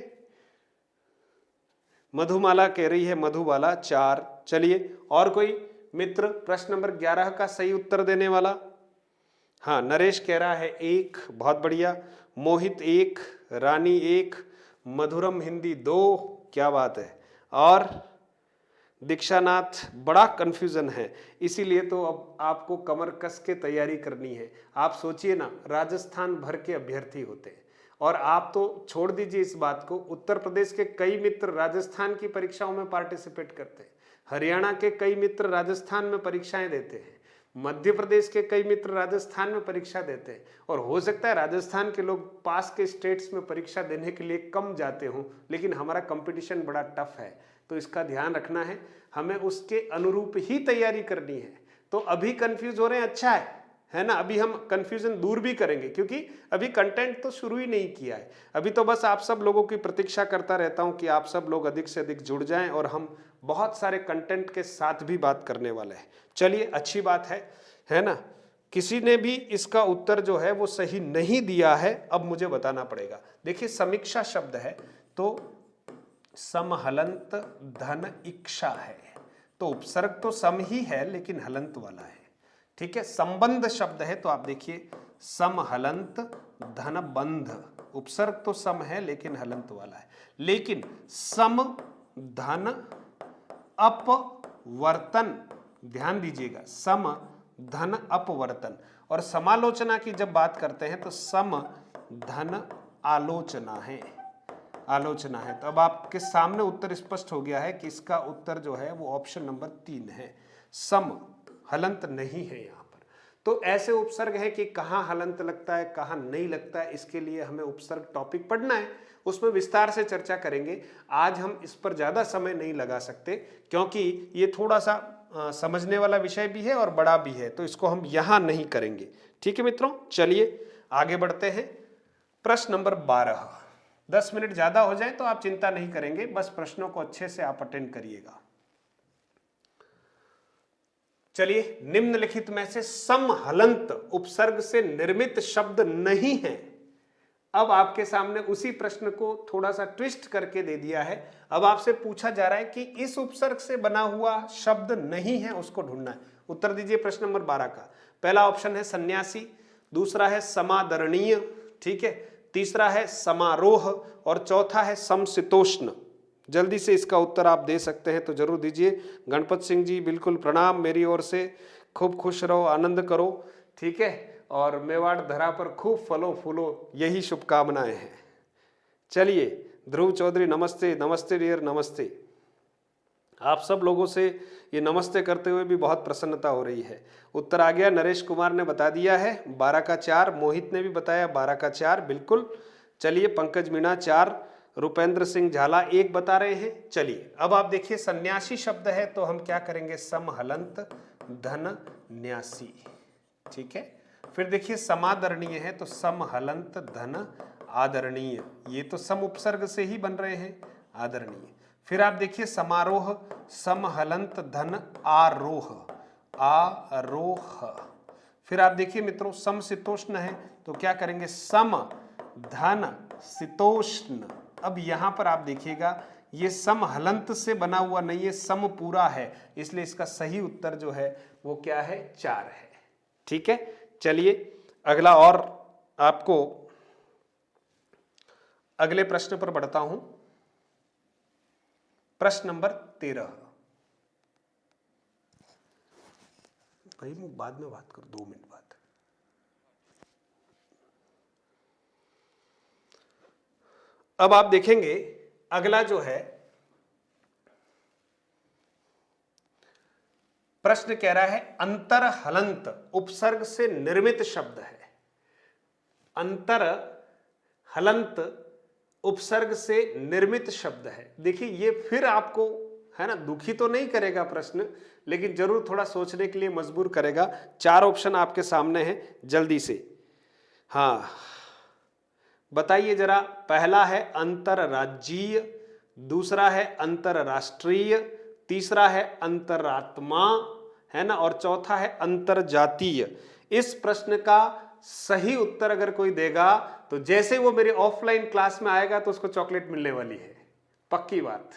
मधुमाला कह रही है मधुबाला 4। चलिए और कोई मित्र प्रश्न नंबर 11 का सही उत्तर देने वाला। हाँ नरेश कह रहा है 1, बहुत बढ़िया। मोहित 1, रानी 1, मधुरम हिंदी 2, क्या बात है। और दीक्षानाथ बड़ा कंफ्यूजन है, इसीलिए तो अब आपको कमर कस के तैयारी करनी है। आप सोचिए ना, राजस्थान भर के अभ्यर्थी होते हैं और आप तो छोड़ दीजिए इस बात को, उत्तर प्रदेश के कई मित्र राजस्थान की परीक्षाओं में पार्टिसिपेट करते हैं, हरियाणा के कई मित्र राजस्थान में परीक्षाएं देते हैं, मध्य प्रदेश के कई मित्र राजस्थान में परीक्षा देते हैं। और हो सकता है राजस्थान के लोग पास के स्टेट्स में परीक्षा देने के लिए कम जाते हों, लेकिन हमारा कंपटीशन बड़ा टफ है, तो इसका ध्यान रखना है, हमें उसके अनुरूप ही तैयारी करनी है। तो अभी कंफ्यूज हो रहे हैं, अच्छा है ना, अभी हम कंफ्यूजन दूर भी करेंगे, क्योंकि अभी कंटेंट तो शुरू ही नहीं किया है। अभी तो बस आप सब लोगों की प्रतीक्षा करता रहता हूं कि आप सब लोग अधिक से अधिक जुड़ जाएं और हम बहुत सारे कंटेंट के साथ भी बात करने वाले हैं। चलिए अच्छी बात है ना। किसी ने भी इसका उत्तर जो है वो सही नहीं दिया है, अब मुझे बताना पड़ेगा। देखिए समीक्षा शब्द है तो समहलंत धन इक्षा है, तो उपसर्ग तो सम ही है लेकिन हलंत वाला है, ठीक है। संबंध शब्द है तो आप देखिए समहलंत धन बंध, उपसर्ग तो सम है लेकिन हलंत वाला है। लेकिन सम धन अपवर्तन, ध्यान दीजिएगा, सम धन अपवर्तन। और समालोचना की जब बात करते हैं तो सम धन आलोचना है, आलोचना है। तो अब आपके सामने उत्तर स्पष्ट हो गया है कि इसका उत्तर जो है वो ऑप्शन नंबर 3 है, सम, हलंत नहीं है यहाँ पर। तो ऐसे उपसर्ग है कि कहाँ हलंत लगता है कहाँ नहीं लगता है, इसके लिए हमें उपसर्ग टॉपिक पढ़ना है, उसमें विस्तार से चर्चा करेंगे। आज हम इस पर ज्यादा समय नहीं लगा सकते क्योंकि ये थोड़ा सा समझने वाला विषय भी है और बड़ा भी है, तो इसको हम यहां नहीं करेंगे, ठीक है मित्रों। चलिए आगे बढ़ते हैं। प्रश्न नंबर 12। 10 मिनट ज्यादा हो जाए तो आप चिंता नहीं करेंगे, बस प्रश्नों को अच्छे से आप अटेंड करिएगा। चलिए, निम्नलिखित में से समहलंत उपसर्ग से निर्मित शब्द नहीं है। अब आपके सामने उसी प्रश्न को थोड़ा सा ट्विस्ट करके दे दिया है। अब आपसे पूछा जा रहा है कि इस उपसर्ग से बना हुआ शब्द नहीं है, उसको ढूंढना है। उत्तर दीजिए प्रश्न नंबर 12 का। पहला ऑप्शन है सन्यासी, दूसरा है समादरणीय, ठीक है, तीसरा है समारोह और चौथा है समशीतोष्ण। जल्दी से इसका उत्तर आप दे सकते हैं तो जरूर दीजिए। गणपत सिंह जी बिल्कुल प्रणाम मेरी ओर से, खूब खुश रहो, आनंद करो, ठीक है, और मेवाड़ धरा पर खूब फलो फूलो, यही शुभकामनाएं हैं। चलिए ध्रुव चौधरी नमस्ते, नमस्ते डियर, नमस्ते। आप सब लोगों से ये नमस्ते करते हुए भी बहुत प्रसन्नता हो रही है। उत्तर आ गया, नरेश कुमार ने बता दिया है 12 का 4, मोहित ने भी बताया 12 का 4, बिल्कुल। चलिए पंकज मीणा 4, रुपेंद्र सिंह झाला 1 बता रहे हैं। चलिए अब आप देखिए सन्यासी शब्द है तो हम क्या करेंगे, समहलंत धन न्यासी, ठीक है। फिर देखिए समादरणीय है तो समहलंत धन आदरणीय, ये तो सम उपसर्ग से ही बन रहे हैं, आदरणीय। फिर आप देखिए समारोह, समहलंत धन आरोह, आरोह। फिर आप देखिए मित्रों समशीतोष्ण है तो क्या करेंगे, सम धन शीतोष्ण। अब यहां पर आप देखिएगा ये सम हलंत से बना हुआ नहीं है, सम पूरा है, इसलिए इसका सही उत्तर जो है वो क्या है, 4 है, ठीक है। चलिए अगला, और आपको अगले प्रश्न पर बढ़ता हूं। प्रश्न नंबर 13। भाई मैं बाद में बात करूं, 2 मिनट बाद। अब आप देखेंगे अगला जो है प्रश्न कह रहा है अंतर हलंत उपसर्ग से निर्मित शब्द है। अंतर हलंत उपसर्ग से निर्मित शब्द है। देखिए ये फिर आपको है ना दुखी तो नहीं करेगा प्रश्न, लेकिन जरूर थोड़ा सोचने के लिए मजबूर करेगा। 4 ऑप्शन आपके सामने हैं, जल्दी से। हाँ बताइए जरा। पहला है अंतरराज्यीय, दूसरा है अंतरराष्ट्रीय, तीसरा है अंतरात्मा, है ना, और चौथा है अंतरजातीय। इस प्रश्न का सही उत्तर अगर कोई देगा तो जैसे वो मेरे ऑफलाइन क्लास में आएगा तो उसको चॉकलेट मिलने वाली है, पक्की बात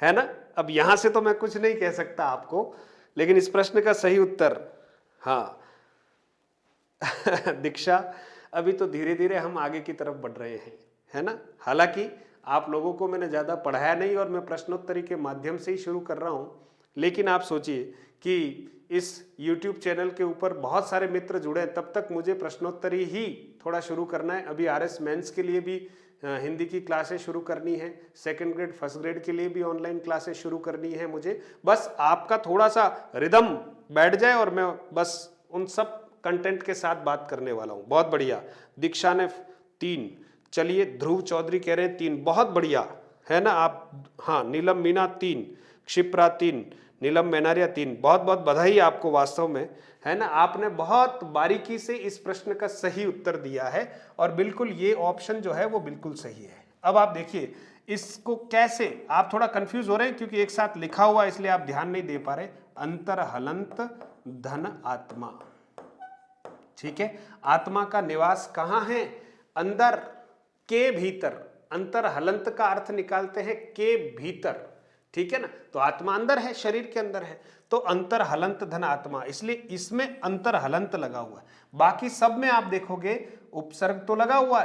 है ना। अब यहां से तो मैं कुछ नहीं कह सकता आपको, लेकिन इस प्रश्न का सही उत्तर, हाँ दीक्षा, अभी तो धीरे धीरे हम आगे की तरफ बढ़ रहे हैं, है ना। हालांकि आप लोगों को मैंने ज़्यादा पढ़ाया नहीं और मैं प्रश्नोत्तरी के माध्यम से ही शुरू कर रहा हूँ, लेकिन आप सोचिए कि इस YouTube चैनल के ऊपर बहुत सारे मित्र जुड़े हैं, तब तक मुझे प्रश्नोत्तरी ही थोड़ा शुरू करना है। अभी RS मेंस के लिए भी हिंदी की क्लासेस शुरू करनी है, सेकंड ग्रेड फर्स्ट ग्रेड के लिए भी ऑनलाइन क्लासेस शुरू करनी है मुझे। बस आपका थोड़ा सा रिदम बैठ जाए और मैं बस उन सब कंटेंट के साथ बात करने वाला हूँ। बहुत बढ़िया, दीक्षा ने 3, चलिए ध्रुव चौधरी कह रहे हैं 3, बहुत बढ़िया, है ना आप। हाँ, नीलम मीना 3, क्षिप्रा 3, नीलम मेनारिया 3, बहुत बहुत बधाई आपको वास्तव में, है ना। आपने बहुत बारीकी से इस प्रश्न का सही उत्तर दिया है और बिल्कुल ये ऑप्शन जो है वो बिल्कुल सही है। अब आप देखिए इसको कैसे, आप थोड़ा कंफ्यूज हो रहे हैं क्योंकि एक साथ लिखा हुआ इसलिए आप ध्यान नहीं दे पा रहे। अंतर हलंत धन आत्मा, ठीक है। आत्मा का निवास कहाँ है? अंदर, के भीतर। अंतर हलंत का अर्थ निकालते हैं के भीतर, ठीक है ना। तो आत्मा अंदर है, शरीर के अंदर है, तो अंतर हलंत धन आत्मा, इसलिए इसमें अंतर हलंत लगा हुआ है। बाकी सब में आप देखोगे उपसर्ग तो लगा हुआ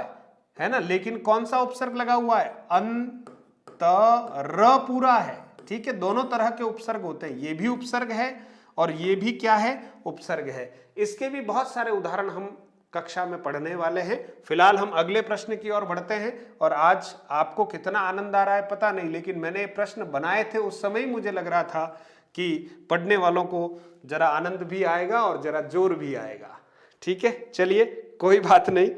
है ना, लेकिन कौन सा उपसर्ग लगा हुआ है? अंतर पूरा है, ठीक है। दोनों तरह के उपसर्ग होते हैं, ये भी उपसर्ग है और ये भी क्या है? उपसर्ग है। इसके भी बहुत सारे उदाहरण हम कक्षा में पढ़ने वाले हैं। फिलहाल हम अगले प्रश्न की ओर बढ़ते हैं। और आज आपको कितना आनंद आ रहा है पता नहीं, लेकिन मैंने प्रश्न बनाए थे उस समय ही मुझे लग रहा था कि पढ़ने वालों को जरा आनंद भी आएगा और जरा जोर भी आएगा, ठीक है। चलिए कोई बात नहीं,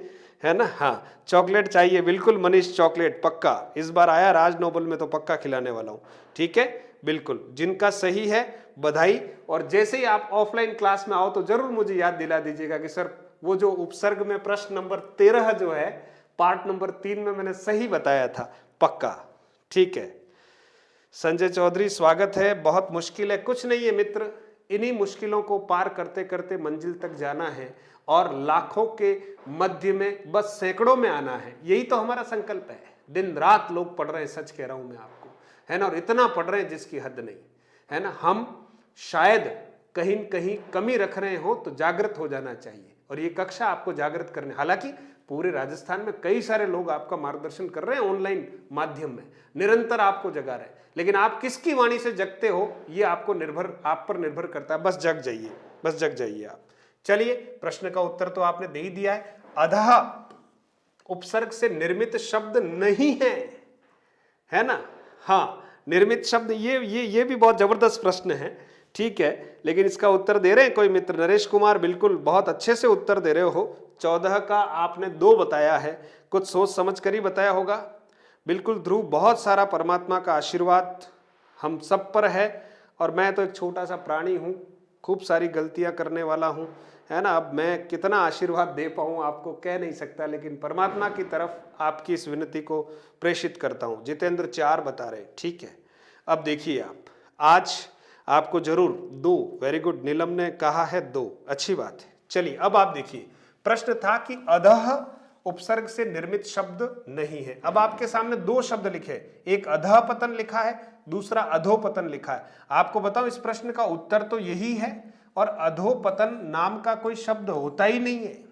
है ना। हाँ, चॉकलेट चाहिए, बिल्कुल मनीष, चॉकलेट पक्का। इस बार आया राज नोबल में तो पक्का खिलाने वाला हूँ, ठीक है, बिल्कुल। जिनका सही है बधाई। और जैसे ही आप ऑफलाइन क्लास में आओ तो जरूर मुझे याद दिला दीजिएगा कि सर वो जो उपसर्ग में प्रश्न नंबर 13 जो है पार्ट नंबर 3 में मैंने सही बताया था, पक्का, ठीक है। संजय चौधरी स्वागत है। बहुत मुश्किल है, कुछ नहीं है मित्र, इन्हीं मुश्किलों को पार करते करते मंजिल तक जाना है और लाखों के मध्य में बस सैकड़ों में आना है, यही तो हमारा संकल्प है। दिन रात लोग पढ़ रहे हैं, सच कह रहा हूं मैं आपको, है ना, और इतना पढ़ रहे हैं जिसकी हद नहीं, है ना। हम शायद कहीं कहीं कमी रख रहे हो तो जागृत हो जाना चाहिए और ये कक्षा आपको जागृत करने, हालांकि पूरे राजस्थान में कई सारे लोग आपका मार्गदर्शन कर रहे हैं ऑनलाइन माध्यम में, निरंतर आपको जगा रहे हैं, लेकिन आप किसकी वाणी से जगते हो ये आप पर निर्भर करता है। बस जग जाइए, बस जग जाइए आप। चलिए, प्रश्न का उत्तर तो आपने दे ही दिया है। अधः उपसर्ग से निर्मित शब्द नहीं है ना। हाँ, निर्मित शब्द, ये भी बहुत जबरदस्त प्रश्न है, ठीक है, लेकिन इसका उत्तर दे रहे हैं कोई मित्र? नरेश कुमार, बिल्कुल बहुत अच्छे से उत्तर दे रहे हो। 14 का आपने 2 बताया है, कुछ सोच समझ कर ही बताया होगा। बिल्कुल ध्रुव, बहुत सारा परमात्मा का आशीर्वाद हम सब पर है और मैं तो एक छोटा सा प्राणी हूँ, खूब सारी गलतियाँ करने वाला हूँ, है ना। अब मैं कितना आशीर्वाद दे पाऊँ आपको कह नहीं सकता, लेकिन परमात्मा की तरफ आपकी इस विनती को प्रेषित करता हूँ। जितेंद्र 4 बता रहे, ठीक है। अब देखिए आप, आज आपको जरूर 2, वेरी गुड, नीलम ने कहा है 2, अच्छी बात है। चलिए अब आप देखिए, प्रश्न था कि अधः उपसर्ग से निर्मित शब्द नहीं है। अब आपके सामने 2 शब्द लिखे, एक अधः पतन लिखा है, दूसरा अधोपतन लिखा है। आपको बताऊं इस प्रश्न का उत्तर तो यही है, और अधोपतन नाम का कोई शब्द होता ही नहीं है।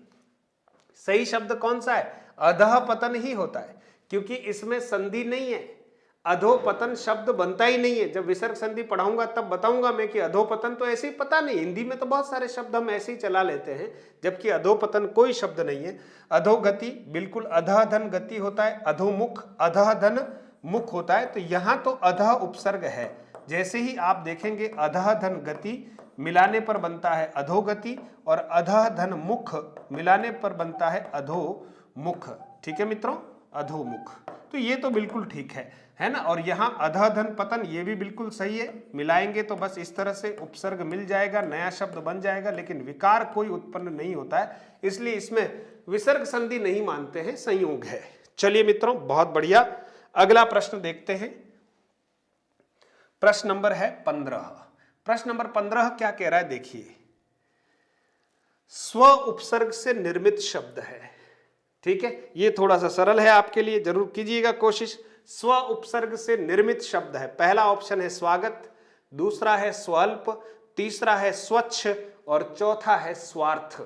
सही शब्द कौन सा है? अधः पतन ही होता है, क्योंकि इसमें संधि नहीं है। अधोपतन शब्द बनता ही नहीं है। जब विसर्ग संधि पढ़ाऊंगा तब बताऊंगा मैं कि अधोपतन तो ऐसे ही, पता नहीं, हिंदी में तो बहुत सारे शब्द हम ऐसे ही चला लेते हैं, जबकि अधोपतन कोई शब्द नहीं है। अधोगति, बिल्कुल अधः धन गति होता है, अधोमुख अधः धन मुख होता है, तो यहां तो अधः उपसर्ग है। जैसे ही आप देखेंगे अधः धन गति मिलाने पर बनता है अधोगति, और अधः धन मुख मिलाने पर बनता है अधोमुख, ठीक है मित्रों, अधोमुख। तो ये तो बिल्कुल ठीक है है ना। और यहाँ अधः धन पतन, ये भी बिल्कुल सही है, मिलाएंगे तो बस इस तरह से उपसर्ग मिल जाएगा, नया शब्द बन जाएगा, लेकिन विकार कोई उत्पन्न नहीं होता है, इसलिए इसमें विसर्ग संधि नहीं मानते हैं, संयोग है। चलिए मित्रों, बहुत बढ़िया। अगला प्रश्न देखते हैं। प्रश्न नंबर है 15। प्रश्न नंबर 15 क्या कह रहा है, देखिए। स्व उपसर्ग से निर्मित शब्द है, ठीक है, ये थोड़ा सा सरल है आपके लिए, जरूर कीजिएगा कोशिश। स्व उपसर्ग से निर्मित शब्द है, पहला ऑप्शन है स्वागत, दूसरा है स्वल्प, तीसरा है स्वच्छ और चौथा है स्वार्थ।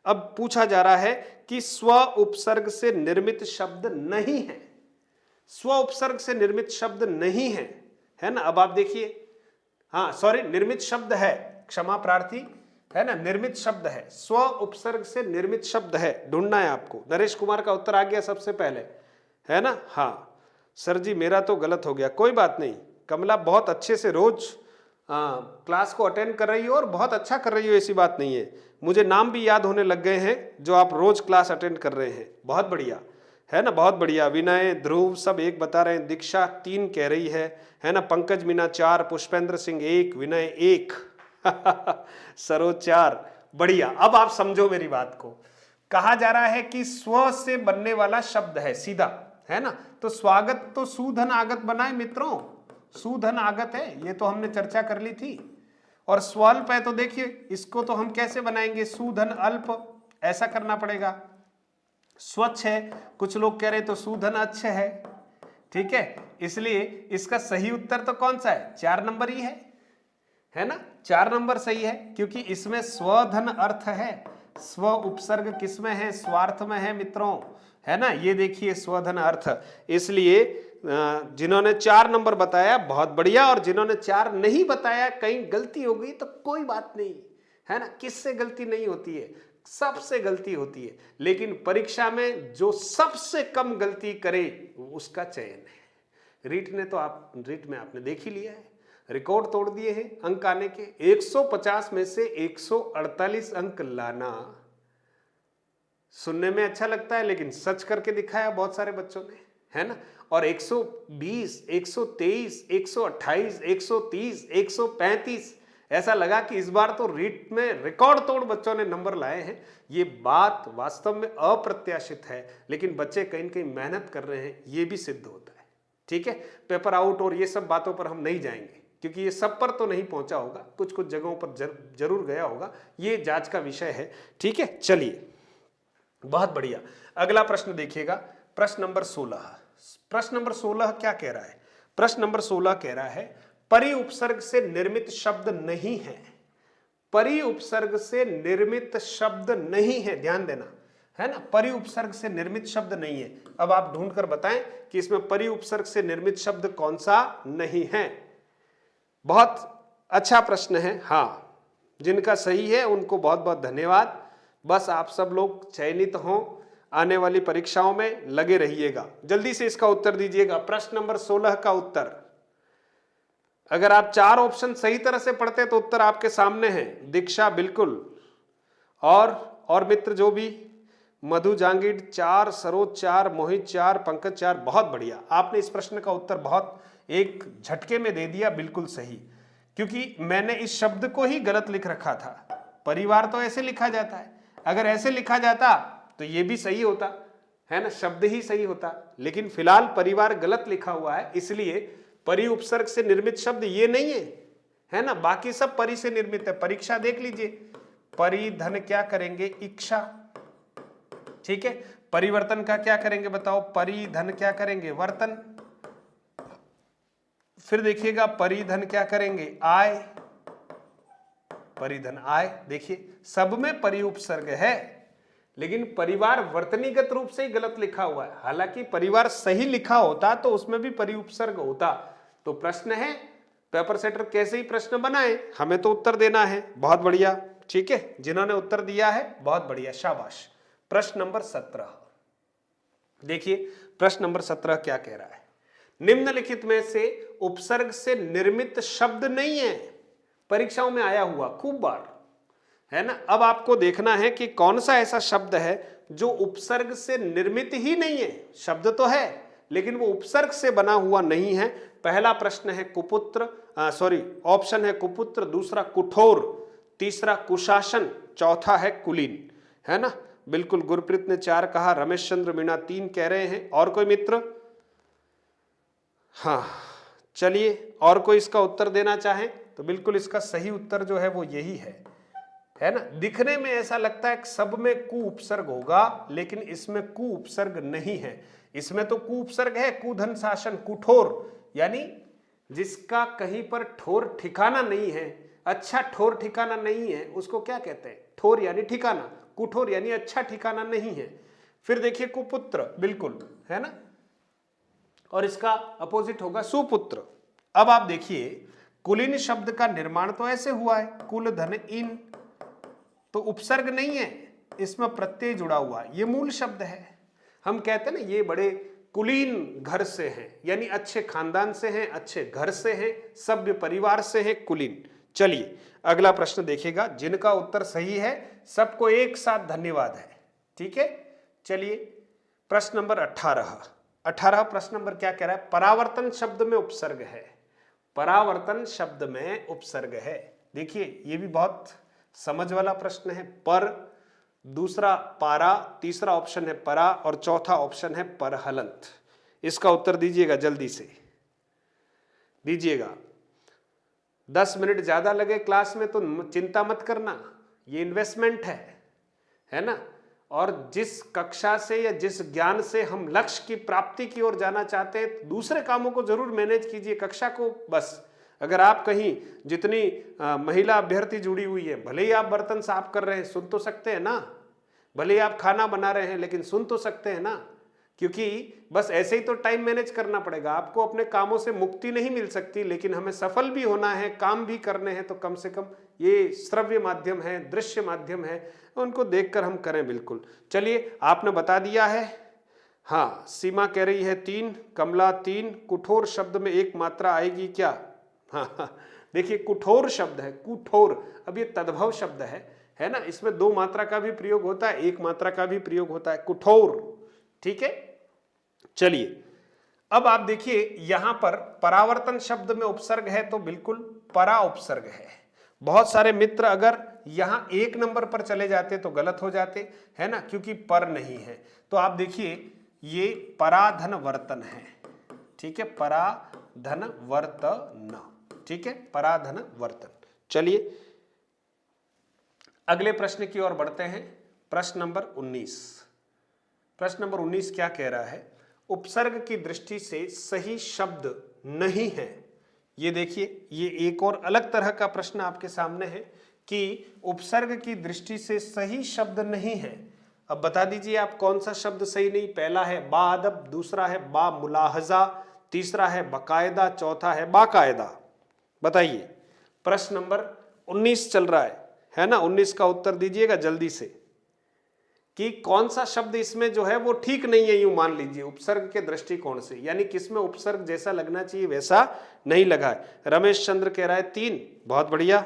अब पूछा जा रहा है कि स्व उपसर्ग से निर्मित शब्द नहीं है, स्व उपसर्ग से निर्मित शब्द नहीं है ना। अब आप देखिए, हाँ सॉरी, निर्मित शब्द है, क्षमा प्रार्थी, है ना, निर्मित शब्द है, स्व उपसर्ग से निर्मित शब्द है, ढूंढना है आपको। नरेश कुमार का उत्तर आ गया सबसे पहले, है ना। हाँ सर जी, मेरा तो गलत हो गया, कोई बात नहीं। कमला बहुत अच्छे से रोज क्लास को अटेंड कर रही हो और बहुत अच्छा कर रही हो, ऐसी बात नहीं है। मुझे नाम भी याद होने लग गए हैं जो आप रोज क्लास अटेंड कर रहे हैं, बहुत बढ़िया, है ना, बहुत बढ़िया। विनय, ध्रुव सब 1 बता रहे हैं, दीक्षा 3 कह रही है ना, पंकज मीना 4, पुष्पेंद्र सिंह 1, विनय 1 सरोज 4, बढ़िया। अब आप समझो मेरी बात को, कहा जा रहा है कि स्व से बनने वाला शब्द है सीधा, है ना। तो स्वागत तो सुधन आगत बनाए मित्रों, सुधन आगत है, ये तो हमने चर्चा कर ली थी। और स्वल्प है तो देखिए इसको तो हम कैसे बनाएंगे, सुधन अल्प, ऐसा करना पड़ेगा। स्वच्छ है, कुछ लोग कह रहे तो सुधन अच्छ है, ठीक है। इसलिए इसका सही उत्तर तो कौन सा है, 4 नंबर ही है ना, 4 नंबर सही है, क्योंकि इसमें स्वधन अर्थ है। स्व उपसर्ग किसमें है, स्वार्थ में है मित्रों, है ना। ये देखिए स्वधन अर्थ, इसलिए जिन्होंने 4 नंबर बताया बहुत बढ़िया, और जिन्होंने 4 नहीं बताया, कहीं गलती हो गई तो कोई बात नहीं, है ना। किससे गलती नहीं होती है, सबसे गलती होती है, लेकिन परीक्षा में जो सबसे कम गलती करे उसका चयन है। रीट में आपने देख ही लिया है, रिकॉर्ड तोड़ दिए हैं अंक आने के। 150 में से 148 अंक लाना सुनने में अच्छा लगता है, लेकिन सच करके दिखाया बहुत सारे बच्चों ने, है ना। और 120, 123, 128, 130, 135, ऐसा लगा कि इस बार तो रीट में रिकॉर्ड तोड़ बच्चों ने नंबर लाए हैं। ये बात वास्तव में अप्रत्याशित है, लेकिन बच्चे कहीं न कहीं मेहनत कर रहे हैं, ये भी सिद्ध होता है, ठीक है। पेपर आउट और ये सब बातों पर हम नहीं जाएंगे, क्योंकि ये सब पर तो नहीं पहुंचा होगा, कुछ कुछ जगहों पर जरूर गया होगा, ये जांच का विषय है, ठीक है। चलिए, बहुत बढ़िया। अगला प्रश्न देखिएगा, प्रश्न नंबर 16। प्रश्न नंबर 16 क्या कह रहा है, प्रश्न नंबर 16 कह रहा है परि उपसर्ग से निर्मित शब्द नहीं है, परि उपसर्ग से निर्मित शब्द नहीं है, ध्यान देना, है ना। परि उपसर्ग से निर्मित शब्द नहीं है। अब आप ढूंढकर बताएं कि इसमें परि उपसर्ग से निर्मित शब्द कौन सा नहीं है। बहुत अच्छा प्रश्न है, हाँ, जिनका सही है उनको बहुत बहुत धन्यवाद। बस आप सब लोग चयनित हों, आने वाली परीक्षाओं में लगे रहिएगा, जल्दी से इसका उत्तर दीजिएगा। प्रश्न नंबर 16 का उत्तर, अगर आप 4 ऑप्शन सही तरह से पढ़ते तो उत्तर आपके सामने है। दीक्षा बिल्कुल, और मित्र जो भी, मधु जांगीड़ 4, सरोज 4, मोहित 4, पंकज 4, बहुत बढ़िया। आपने इस प्रश्न का उत्तर बहुत एक झटके में दे दिया, बिल्कुल सही, क्योंकि मैंने इस शब्द को ही गलत लिख रखा था। परिवार तो ऐसे लिखा जाता है, अगर ऐसे लिखा जाता तो ये भी सही होता, है ना, शब्द ही सही होता, लेकिन फिलहाल परिवार गलत लिखा हुआ है, इसलिए परि उपसर्ग से निर्मित शब्द ये नहीं है ना। बाकी सब परि से निर्मित है। परीक्षा देख लीजिए, परिधन क्या करेंगे, इच्छा, ठीक है। परिवर्तन का क्या करेंगे बताओ, परिधन क्या करेंगे, वर्तन। फिर देखिएगा परिधन क्या करेंगे, आय, परिधन आय। देखिए सब में परि उपसर्ग है, लेकिन परिवार वर्तनीगत रूप से ही गलत लिखा हुआ है। हालांकि परिवार सही लिखा होता तो उसमें भी परि उपसर्ग होता। तो प्रश्न है, पेपर सेटर कैसे ही प्रश्न बनाए, हमें तो उत्तर देना है। बहुत बढ़िया, ठीक है, जिन्होंने उत्तर दिया है बहुत बढ़िया, शाबाश। प्रश्न नंबर 17 देखिए, प्रश्न नंबर 17 क्या कह रहा है, निम्नलिखित में से उपसर्ग से निर्मित शब्द नहीं है। परीक्षाओं में आया हुआ खूब बार, है ना। अब आपको देखना है कि कौन सा ऐसा शब्द है जो उपसर्ग से निर्मित ही नहीं है। शब्द तो है, लेकिन वो उपसर्ग से बना हुआ नहीं है। पहला प्रश्न है कुपुत्र, ऑप्शन है कुपुत्र, दूसरा कुठोर, तीसरा कुशासन, चौथा है कुलीन, है ना। बिल्कुल, गुरप्रीत ने 4 कहा, रमेश चंद्र मीणा 3 कह रहे हैं। और कोई मित्र? हाँ, चलिए, और कोई इसका उत्तर देना चाहे तो बिल्कुल इसका सही उत्तर जो है वो यही है ना। दिखने में ऐसा लगता है कि सब में कु उपसर्ग होगा, लेकिन इसमें कु उपसर्ग नहीं है। इसमें तो कु उपसर्ग है, कुधन शासन, कुठोर, यानी जिसका कहीं पर ठोर ठिकाना नहीं है, अच्छा ठोर ठिकाना नहीं है, उसको क्या कहते हैं? ठोर यानी ठिकाना, कुठोर यानी अच्छा ठिकाना नहीं है। फिर देखिए कुपुत्र, बिल्कुल, है ना, और इसका अपोजिट होगा सुपुत्र। अब आप देखिए कुलीन शब्द का निर्माण तो ऐसे हुआ है, कुल धन इन, तो उपसर्ग नहीं है, इसमें प्रत्यय जुड़ा हुआ है, ये मूल शब्द है। हम कहते हैं ना ये बड़े कुलीन घर से हैं, यानी अच्छे खानदान से हैं, अच्छे घर से हैं, सभ्य परिवार से हैं, कुलीन। चलिए अगला प्रश्न देखिएगा, जिनका उत्तर सही है सबको एक साथ धन्यवाद है, ठीक है। चलिए प्रश्न नंबर 18 प्रश्न नंबर क्या कह रहा है? परावर्तन शब्द में उपसर्ग है, परावर्तन शब्द में उपसर्ग है। देखिए ये भी बहुत समझ वाला प्रश्न है। पर, दूसरा पारा, तीसरा ऑप्शन है परा और चौथा ऑप्शन है परहलंत। इसका उत्तर दीजिएगा, जल्दी से दीजिएगा। 10 मिनट ज्यादा लगे क्लास में तो चिंता मत करना, ये इन्वेस्टमेंट है ना। और जिस कक्षा से या जिस ज्ञान से हम लक्ष्य की प्राप्ति की ओर जाना चाहते हैं, तो दूसरे कामों को जरूर मैनेज कीजिए, कक्षा को बस। अगर आप कहीं, जितनी महिला अभ्यर्थी जुड़ी हुई है, भले ही आप बर्तन साफ कर रहे हैं, सुन तो सकते हैं ना, भले ही आप खाना बना रहे हैं, लेकिन सुन तो सकते हैं ना, क्योंकि बस ऐसे ही तो टाइम मैनेज करना पड़ेगा। आपको अपने कामों से मुक्ति नहीं मिल सकती, लेकिन हमें सफल भी होना है, काम भी करने हैं, तो कम से कम ये श्रव्य माध्यम है, दृश्य माध्यम है, उनको देखकर हम करें। बिल्कुल, चलिए आपने बता दिया है। हाँ, सीमा कह रही है 3, कमला 3। कुठोर शब्द में एक मात्रा आएगी क्या? हाँ, देखिए कुठोर शब्द है, कुठोर, अब ये तद्भव शब्द है ना, इसमें 2 मात्रा का भी प्रयोग होता है, 1 मात्रा का भी प्रयोग होता है, कुठोर, ठीक है। चलिए अब आप देखिए यहां पर परावर्तन शब्द में उपसर्ग है, तो बिल्कुल परा उपसर्ग है। बहुत सारे मित्र अगर यहां 1 नंबर पर चले जाते तो गलत हो जाते, है ना, क्योंकि पर नहीं है। तो आप देखिए ये पराधन वर्तन है, ठीक है, पराधन वर्तन, ठीक है, पराधन वर्तन। चलिए अगले प्रश्न की ओर बढ़ते हैं। प्रश्न नंबर 19। प्रश्न नंबर 19 क्या कह रहा है? उपसर्ग की दृष्टि से सही शब्द नहीं है। ये देखिए, ये एक और अलग तरह का प्रश्न आपके सामने है कि उपसर्ग की दृष्टि से सही शब्द नहीं है। अब बता दीजिए आप कौन सा शब्द सही नहीं। पहला है बाअदब, दूसरा है बा मुलाहजा, तीसरा है बकायदा, चौथा है बाकायदा। बताइए, प्रश्न नंबर 19 चल रहा है ना। 19 का उत्तर दीजिएगा जल्दी से कि कौन सा शब्द इसमें जो है वो ठीक नहीं है, यूं मान लीजिए उपसर्ग के दृष्टिकोण से, यानी किसमें उपसर्ग जैसा लगना चाहिए वैसा नहीं लगा है। रमेश चंद्र कह रहा है 3, बहुत बढ़िया।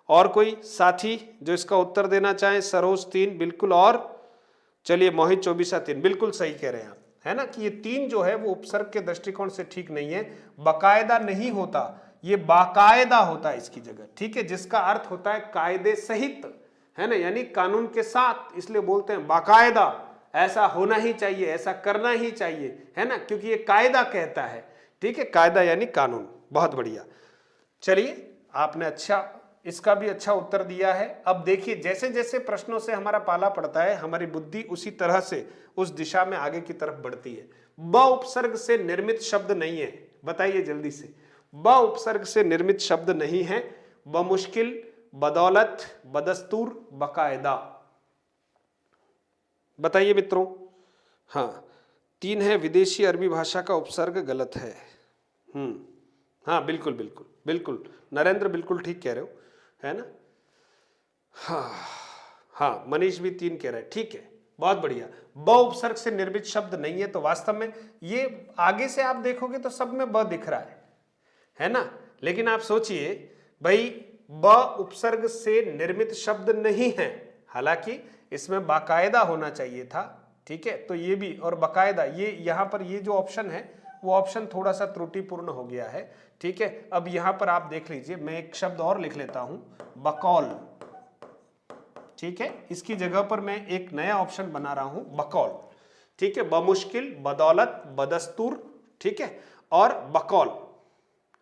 और कोई साथी जो इसका उत्तर देना चाहे? सरोज 3, बिल्कुल। और चलिए मोहित 24 3, बिल्कुल सही कह रहे हैं आप, है ना, कि ये 3 जो है वो उपसर्ग के दृष्टिकोण से ठीक नहीं है। बकायदा नहीं होता, ये बाकायदा होता है इसकी जगह, ठीक है, जिसका अर्थ होता है कायदे सहित, है ना, यानी कानून के साथ, इसलिए बोलते हैं बाकायदा, ऐसा होना ही चाहिए, ऐसा करना ही चाहिए, है ना, क्योंकि ये कायदा कहता है, ठीक है, कायदा यानी कानून। बहुत बढ़िया। चलिए आपने अच्छा, इसका भी अच्छा उत्तर दिया है। अब देखिए जैसे जैसे प्रश्नों से हमारा पाला पड़ता है, हमारी बुद्धि उसी तरह से उस दिशा में आगे की तरफ बढ़ती है। ब उपसर्ग से निर्मित शब्द नहीं है, बताइए जल्दी से। ब उपसर्ग से निर्मित शब्द नहीं है। बमुश्किल, बदौलत, बदस्तूर, बकायदा। बताइए मित्रों। हाँ, 3 है विदेशी अरबी भाषा का उपसर्ग गलत है। हाँ बिल्कुल बिल्कुल बिल्कुल नरेंद्र, बिल्कुल ठीक कह रहे हो, है ना। हाँ मनीष भी 3 कह रहे हैं, ठीक है, बहुत बढ़िया। ब उपसर्ग से निर्मित शब्द नहीं है, तो वास्तव में ये आगे से आप देखोगे तो सब में ब दिख रहा है ना। लेकिन आप सोचिए भाई, ब उपसर्ग से निर्मित शब्द नहीं है, हालांकि इसमें बाकायदा होना चाहिए था, ठीक है, तो ये भी, और बकायदा, ये यहाँ पर ये जो ऑप्शन है वो ऑप्शन थोड़ा सा त्रुटिपूर्ण हो गया है। ठीक है, अब यहाँ पर आप देख लीजिए, मैं एक शब्द और लिख लेता हूं, बकौल। ठीक है, इसकी जगह पर मैं एक नया ऑप्शन बना रहा हूं, बकौल। ठीक है, बमुश्किल, बदौलत, बदस्तूर, ठीक है, और बकौल।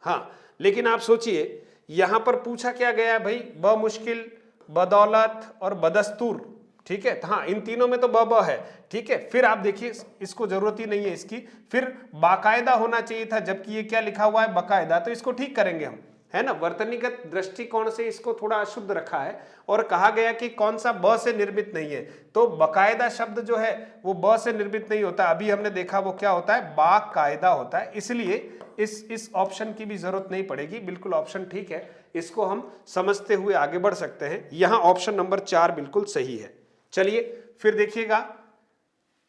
हाँ, लेकिन आप सोचिए यहां पर पूछा क्या गया भाई, बमुश्किल, बदौलत और बदस्तूर। ठीक है, हाँ, इन तीनों में तो ब है। ठीक है, फिर आप देखिए इसको जरूरत ही नहीं है इसकी, फिर बाकायदा होना चाहिए था, जबकि ये क्या लिखा हुआ है, बकायदा। तो इसको ठीक करेंगे हम, है ना, वर्तनीगत दृष्टिकोण से इसको थोड़ा अशुद्ध रखा है और कहा गया कि कौन सा ब से निर्मित नहीं है। तो बकायदा शब्द जो है वो ब से निर्मित नहीं होता, अभी हमने देखा वो क्या होता है, बाकायदा होता है। इसलिए इस ऑप्शन की भी जरूरत नहीं पड़ेगी, बिल्कुल ऑप्शन ठीक है, इसको हम समझते हुए आगे बढ़ सकते हैं। यहां ऑप्शन नंबर 4 बिल्कुल सही है। चलिए फिर देखिएगा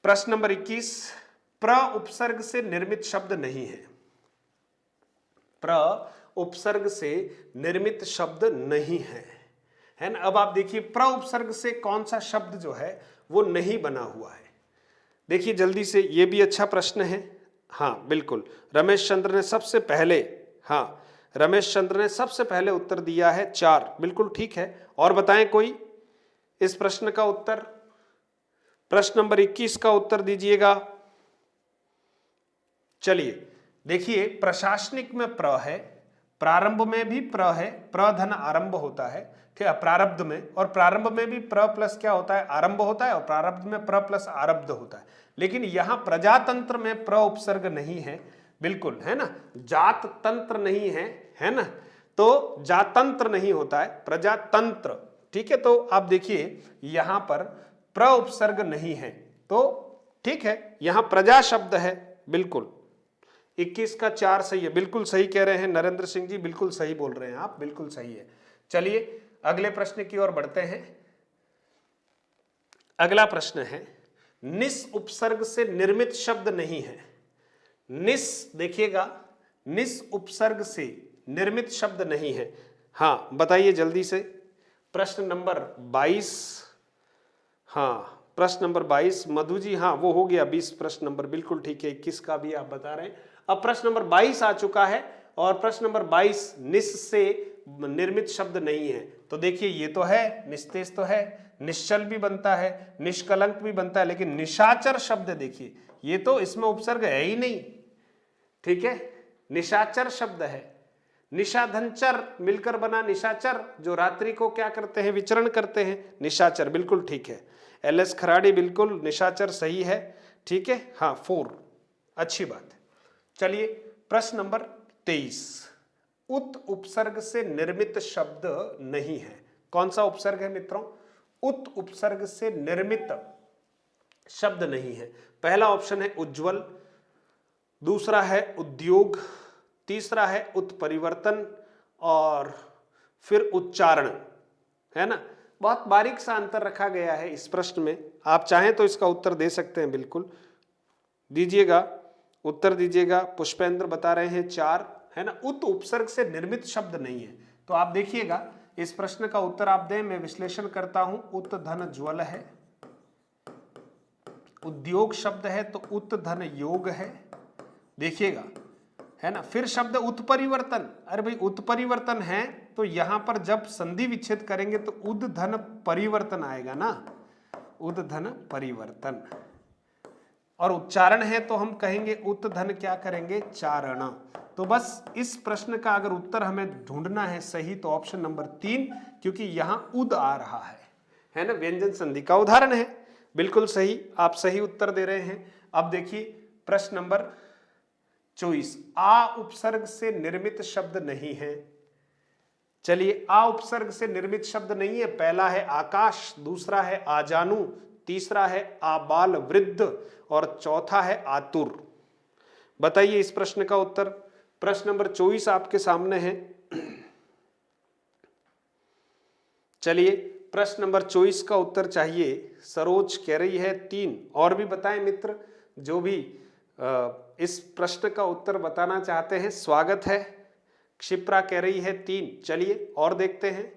प्रश्न नंबर 21, प्र उपसर्ग से निर्मित शब्द नहीं है। प्र उपसर्ग से निर्मित शब्द नहीं है ना। अब आप देखिए प्र उपसर्ग से कौन सा शब्द जो है वो नहीं बना हुआ है। देखिए जल्दी से, ये भी अच्छा प्रश्न है। हाँ बिल्कुल, रमेश चंद्र ने सबसे पहले, हाँ रमेश चंद्र ने सबसे पहले उत्तर दिया है 4, बिल्कुल ठीक है। और बताएं कोई इस प्रश्न का उत्तर, प्रश्न नंबर 21 का उत्तर दीजिएगा। चलिए देखिए, प्रशासनिक में प्र है, प्रारंभ में भी प्र है, प्र धन आरंभ होता है, ठीक है, प्रारब्ध में, और प्रारंभ में भी प्र प्लस क्या होता है, आरंभ होता है, और प्रारब्ध में प्र प्लस आरब्ध होता है। लेकिन यहां प्रजातंत्र में प्र उपसर्ग नहीं है, बिल्कुल, है ना, जात तंत्र नहीं है ना, तो जातंत्र नहीं होता है, प्रजातंत्र। ठीक है, तो आप देखिए यहां पर प्र उपसर्ग नहीं है, तो ठीक है, यहां प्रजा शब्द है, बिल्कुल 21 का 4 सही है, बिल्कुल सही कह रहे हैं नरेंद्र सिंह जी, बिल्कुल सही बोल रहे हैं आप, बिल्कुल सही है। चलिए अगले प्रश्न की ओर बढ़ते हैं। अगला प्रश्न है, निस उपसर्ग से निर्मित शब्द नहीं है। निस, देखिएगा, निस उपसर्ग से निर्मित शब्द नहीं है। हाँ बताइए जल्दी से, प्रश्न नंबर 22, हाँ प्रश्न नंबर 22 मधु जी, हाँ वो हो गया 20 प्रश्न नंबर, बिल्कुल ठीक है, 21 का भी आप बता रहे हैं। अब प्रश्न नंबर 22 आ चुका है, और प्रश्न नंबर 22 निस से निर्मित शब्द नहीं है। तो देखिए ये तो है, निस्तेज तो है, निश्चल भी बनता है, निष्कलंक भी बनता है, लेकिन निशाचर शब्द देखिए, ये तो इसमें उपसर्ग है ही नहीं। ठीक है, निशाचर शब्द है, निशाधनचर मिलकर बना निशाचर, जो रात्रि को क्या करते हैं, विचरण करते हैं, निशाचर, बिल्कुल ठीक है। एल.एस. खराड़ी, बिल्कुल निशाचर सही है। ठीक है, हाँ 4, अच्छी बात है। चलिए प्रश्न नंबर 23, उत उपसर्ग से निर्मित शब्द नहीं है। कौन सा उपसर्ग है मित्रों, उत उपसर्ग से निर्मित शब्द नहीं है। पहला ऑप्शन है उज्ज्वल, दूसरा है उद्योग, तीसरा है उत्परिवर्तन, और फिर उच्चारण, है ना। बहुत बारीक सा अंतर रखा गया है इस प्रश्न में, आप चाहें तो इसका उत्तर दे सकते हैं, बिल्कुल दीजिएगा, उत्तर दीजिएगा। पुष्पेंद्र बता रहे हैं 4, है ना, उत उपसर्ग से निर्मित शब्द नहीं है। तो आप देखिएगा इस प्रश्न का उत्तर आप दें, मैं विश्लेषण करता हूं। उत धन ज्वल है, उद्योग शब्द है तो उत धन योग है, देखिएगा, है ना। फिर शब्द उत्परिवर्तन, अरे भाई उत्परिवर्तन है तो यहां पर जब संधि विच्छेद करेंगे तो उद धन परिवर्तन आएगा ना, उद धन परिवर्तन। और उच्चारण है तो हम कहेंगे उत धन क्या करेंगे, चारण। तो बस इस प्रश्न का अगर उत्तर हमें ढूंढना है सही, तो ऑप्शन नंबर 3, क्योंकि यहां उद आ रहा है ना, व्यंजन संधि का उदाहरण है, बिल्कुल सही, आप सही उत्तर दे रहे हैं। अब देखिए प्रश्न नंबर 24, आ उपसर्ग से निर्मित शब्द नहीं है। चलिए, आ उपसर्ग से निर्मित शब्द नहीं है। पहला है आकाश, दूसरा है आजानु, तीसरा है आबाल वृद्ध, और चौथा है आतुर। बताइए इस प्रश्न का उत्तर। प्रश्न नंबर 24 आपके सामने है। चलिए प्रश्न नंबर 24 का उत्तर चाहिए, सरोज कह रही है 3, और भी बताएं मित्र जो भी इस प्रश्न का उत्तर बताना चाहते हैं, स्वागत है। क्षिप्रा कह रही है 3, चलिए और देखते हैं।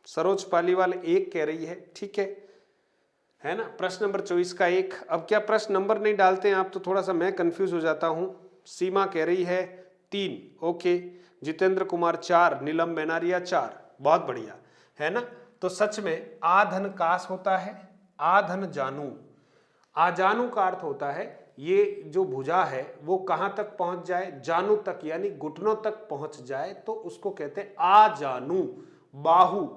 सरोज पालीवाल 1 कह रही है, ठीक है। है ना। प्रश्न नंबर 24 का 1। अब क्या प्रश्न नंबर नहीं डालते हैं आप तो थोड़ा सा मैं कंफ्यूज हो जाता हूं। सीमा कह रही है 3, ओके। जितेंद्र कुमार 4, नीलम बेनारिया 4, बहुत बढ़िया, है ना। तो सच में आधन काश होता है, आधन जानू। आजानु का अर्थ होता है ये जो भुजा है वो कहां तक पहुंच जाए, जानू तक यानी घुटनों तक पहुंच जाए तो उसको कहते हैं आजानु। बाहु,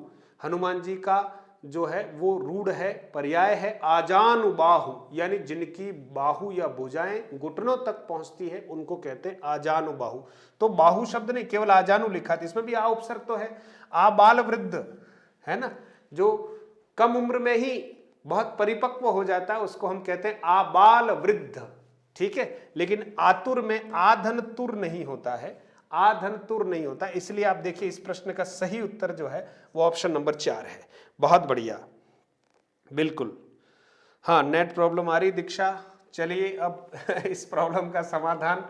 हनुमान जी का जो है वो रूढ़ है, पर्याय है आजानु बाहु, यानी जिनकी बाहु या भुजाएं घुटनों तक पहुंचती है उनको कहते हैं आजानु बाहु। तो बाहु शब्द नहीं, केवल आजानु लिखा था, इसमें भी आ उपसर्ग तो है। आबाल वृद्ध, है ना, जो कम उम्र में ही बहुत परिपक्व हो जाता है उसको हम कहते हैं आबाल वृद्ध, ठीक है। लेकिन आतुर में आधन तुर नहीं होता है, आधन तुर नहीं होता, इसलिए आप देखिए इस प्रश्न का सही उत्तर जो है वो ऑप्शन नंबर 4 है। बहुत बढ़िया, बिल्कुल। हाँ, नेट प्रॉब्लम आ रही दीक्षा, चलिए अब इस प्रॉब्लम का समाधान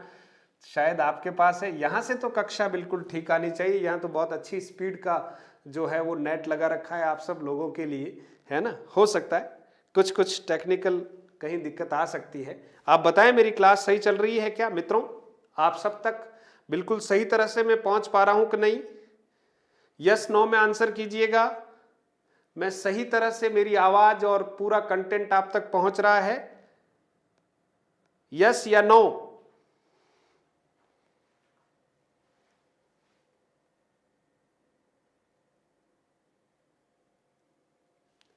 शायद आपके पास है। यहां से तो कक्षा बिल्कुल ठीक आनी चाहिए, यहाँ तो बहुत अच्छी स्पीड का जो है वो नेट लगा रखा है आप सब लोगों के लिए, है ना। हो सकता है कुछ कुछ टेक्निकल कहीं दिक्कत आ सकती है। आप बताएं मेरी क्लास सही चल रही है क्या मित्रों? आप सब तक बिल्कुल सही तरह से मैं पहुंच पा रहा हूं कि नहीं? यस नो में आंसर कीजिएगा। मैं सही तरह से, मेरी आवाज और पूरा कंटेंट आप तक पहुंच रहा है? यस या नो?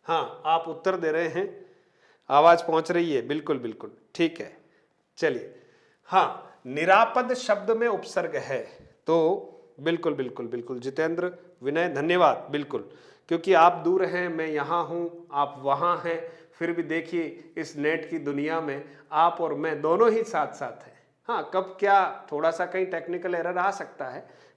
हाँ, आप उत्तर दे रहे हैं, आवाज पहुंच रही है, बिल्कुल बिल्कुल ठीक है। चलिए, हाँ, निरापद शब्द में उपसर्ग है तो बिल्कुल बिल्कुल बिल्कुल जितेंद्र, विनय, धन्यवाद। बिल्कुल, क्योंकि आप दूर हैं, मैं यहाँ हूँ, आप वहाँ हैं, फिर भी देखिए इस नेट की दुनिया में आप और मैं दोनों ही साथ साथ हैं। हाँ, कब क्या थोड़ा सा कहीं टेक्निकल एरर आ सकता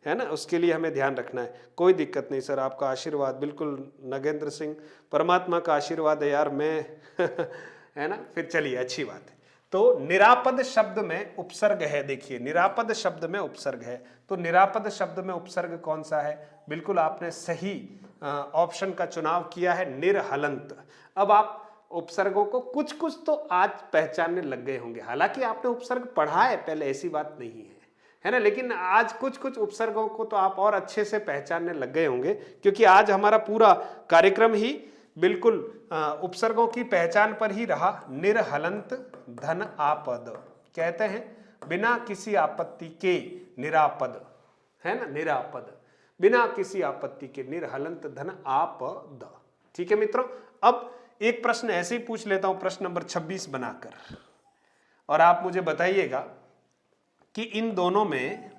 है ना, उसके लिए हमें ध्यान रखना है। कोई दिक्कत नहीं सर, आपका आशीर्वाद, बिल्कुल नगेंद्र सिंह, परमात्मा का आशीर्वाद है यार, मैं है ना। फिर चलिए, अच्छी बात है। तो निरापद शब्द में उपसर्ग है, देखिए निरापद शब्द में उपसर्ग है, तो निरापद शब्द में उपसर्ग कौन सा है? बिल्कुल आपने सही ऑप्शन का चुनाव किया है, निर्हलंत। अब आप उपसर्गों को कुछ कुछ तो आज पहचानने लग गए होंगे, हालांकि आपने उपसर्ग पढ़ा है पहले, ऐसी बात नहीं है ना, लेकिन आज कुछ कुछ उपसर्गों को तो आप और अच्छे से पहचानने लग गए होंगे, क्योंकि आज हमारा पूरा कार्यक्रम ही बिल्कुल उपसर्गों की पहचान पर ही रहा। निर्हलंत धन आपद, कहते हैं बिना किसी आपत्ति के निरापद, है ना, निरापद, बिना किसी आपत्ति के, निर्हलंत धन आपद। ठीक है मित्रों, अब एक प्रश्न ऐसे ही पूछ लेता हूं, प्रश्न नंबर 26 बनाकर, और आप मुझे बताइएगा कि इन दोनों में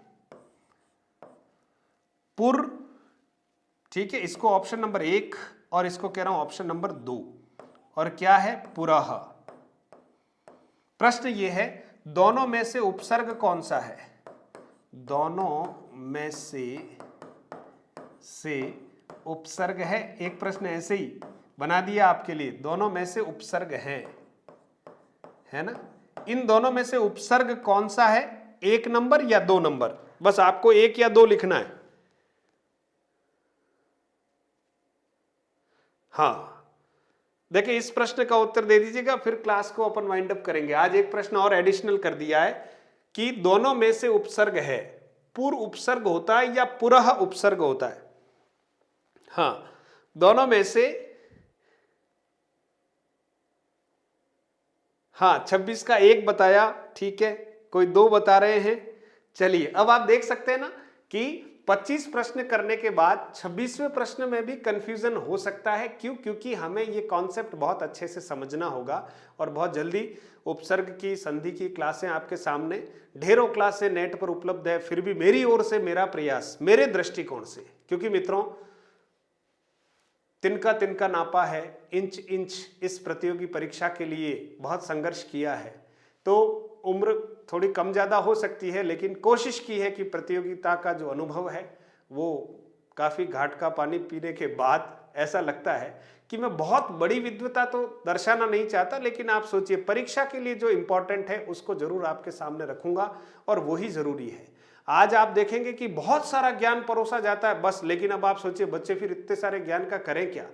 पुर, ठीक है, इसको ऑप्शन नंबर 1 और इसको कह रहा हूं ऑप्शन नंबर 2, और क्या है? पुरः। प्रश्न ये है, दोनों में से उपसर्ग कौन सा है? दोनों में से उपसर्ग है, एक प्रश्न ऐसे ही बना दिया आपके लिए, दोनों में से उपसर्ग है ना। इन दोनों में से उपसर्ग कौन सा है? 1 नंबर या 2 नंबर? बस आपको 1 या 2 लिखना है। हाँ, देखिए इस प्रश्न का उत्तर दे दीजिएगा, फिर क्लास को अपन वाइंड अप करेंगे। आज एक प्रश्न और एडिशनल कर दिया है कि दोनों में से उपसर्ग है, पूर्व उपसर्ग होता है या पुरः उपसर्ग होता है? हाँ, दोनों में से, हाँ 26 का 1 बताया, ठीक है, कोई 2 बता रहे हैं। चलिए, अब आप देख सकते हैं ना कि 25 प्रश्न करने के बाद 26वें प्रश्न में भी कंफ्यूजन हो सकता है। क्यों? क्योंकि हमें ये कॉन्सेप्ट बहुत अच्छे से समझना होगा, और बहुत जल्दी उपसर्ग की, संधि की क्लासें आपके सामने, ढेरों क्लासें नेट पर उपलब्ध है। फिर भी मेरी ओर से मेरा प्रयास, मेरे दृष्टिकोण से, क्योंकि मित्रों तिनका तिनका नापा है, इंच इंच इस प्रतियोगी परीक्षा के लिए बहुत संघर्ष किया है, तो उम्र थोड़ी कम ज़्यादा हो सकती है, लेकिन कोशिश की है कि प्रतियोगिता का जो अनुभव है वो काफ़ी घाट का पानी पीने के बाद ऐसा लगता है कि मैं बहुत बड़ी विद्वता तो दर्शाना नहीं चाहता, लेकिन आप सोचिए परीक्षा के लिए जो इम्पोर्टेंट है उसको जरूर आपके सामने रखूंगा, और वही ज़रूरी है। आज आप देखेंगे कि बहुत सारा ज्ञान परोसा जाता है बस, लेकिन अब आप सोचिए बच्चे फिर इतने सारे ज्ञान का करें क्या,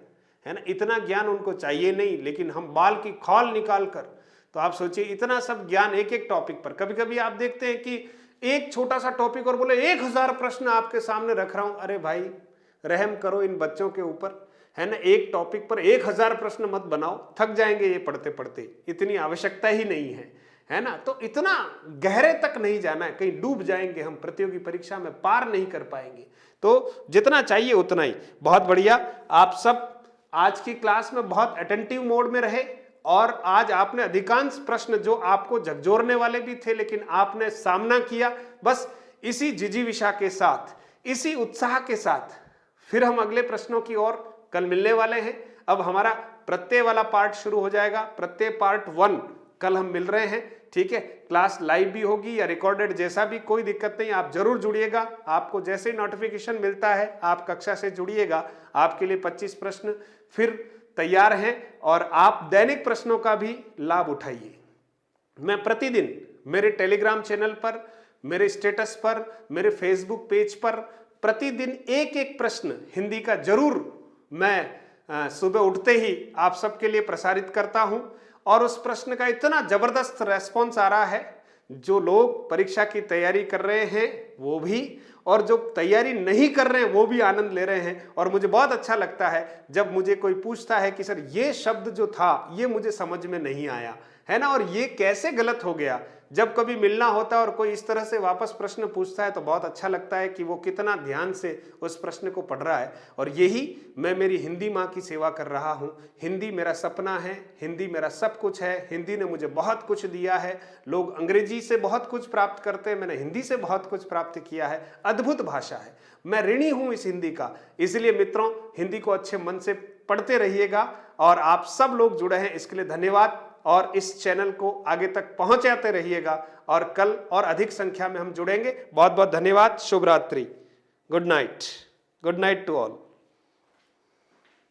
है ना, इतना ज्ञान उनको चाहिए नहीं, लेकिन हम बाल की खौल निकाल कर, तो आप सोचिए इतना सब ज्ञान एक एक टॉपिक पर। कभी कभी आप देखते हैं कि एक छोटा सा टॉपिक और बोले 1000 प्रश्न आपके सामने रख रहा हूं। अरे भाई रहम करो इन बच्चों के ऊपर, है ना, एक टॉपिक पर 1000 प्रश्न मत बनाओ, थक जाएंगे ये पढ़ते पढ़ते, इतनी आवश्यकता ही नहीं है ना। तो इतना गहरे तक नहीं जाना है, कहीं डूब जाएंगे हम, प्रतियोगी परीक्षा में पार नहीं कर पाएंगे। तो जितना चाहिए उतना ही। बहुत बढ़िया, आप सब आज की क्लास में बहुत अटेंटिव मोड में रहे और आज आपने अधिकांश प्रश्न जो आपको झकझोरने वाले भी थे लेकिन आपने सामना किया। बस इसी जिजीविषा के साथ, इसी उत्साह के साथ फिर हम अगले प्रश्नों की ओर कल मिलने वाले हैं। अब हमारा प्रत्यय वाला पार्ट शुरू हो जाएगा, प्रत्यय पार्ट 1 कल हम मिल रहे हैं, ठीक है। क्लास लाइव भी होगी या रिकॉर्डेड, जैसा भी, कोई दिक्कत नहीं, आप जरूर जुड़िएगा। आपको जैसे ही नोटिफिकेशन मिलता है आप कक्षा से जुड़िएगा। आपके लिए 25 प्रश्न फिर तैयार हैं और आप दैनिक प्रश्नों का भी लाभ उठाइए। मैं प्रतिदिन मेरे टेलीग्राम चैनल पर, मेरे स्टेटस पर, मेरे फेसबुक पेज पर प्रतिदिन एक एक प्रश्न हिंदी का जरूर मैं सुबह उठते ही आप सबके लिए प्रसारित करता हूं। और उस प्रश्न का इतना जबरदस्त रेस्पॉन्स आ रहा है, जो लोग परीक्षा की तैयारी कर रहे हैं वो भी, और जो तैयारी नहीं कर रहे हैं वो भी आनंद ले रहे हैं। और मुझे बहुत अच्छा लगता है जब मुझे कोई पूछता है कि सर ये शब्द जो था ये मुझे समझ में नहीं आया, है ना, और ये कैसे गलत हो गया। जब कभी मिलना होता है और कोई इस तरह से वापस प्रश्न पूछता है तो बहुत अच्छा लगता है कि वो कितना ध्यान से उस प्रश्न को पढ़ रहा है। और यही मैं मेरी हिंदी माँ की सेवा कर रहा हूँ। हिंदी मेरा सपना है, हिंदी मेरा सब कुछ है, हिंदी ने मुझे बहुत कुछ दिया है। लोग अंग्रेजी से बहुत कुछ प्राप्त करते हैं, मैंने हिंदी से बहुत कुछ प्राप्त किया है। अद्भुत भाषा है, मैं ऋणी हूँ इस हिंदी का। इसलिए मित्रों, हिंदी को अच्छे मन से पढ़ते रहिएगा और आप सब लोग जुड़े हैं इसके लिए धन्यवाद। और इस चैनल को आगे तक पहुंचाते रहिएगा और कल और अधिक संख्या में हम जुड़ेंगे। बहुत बहुत धन्यवाद। शुभ रात्रि, good night, good night to all.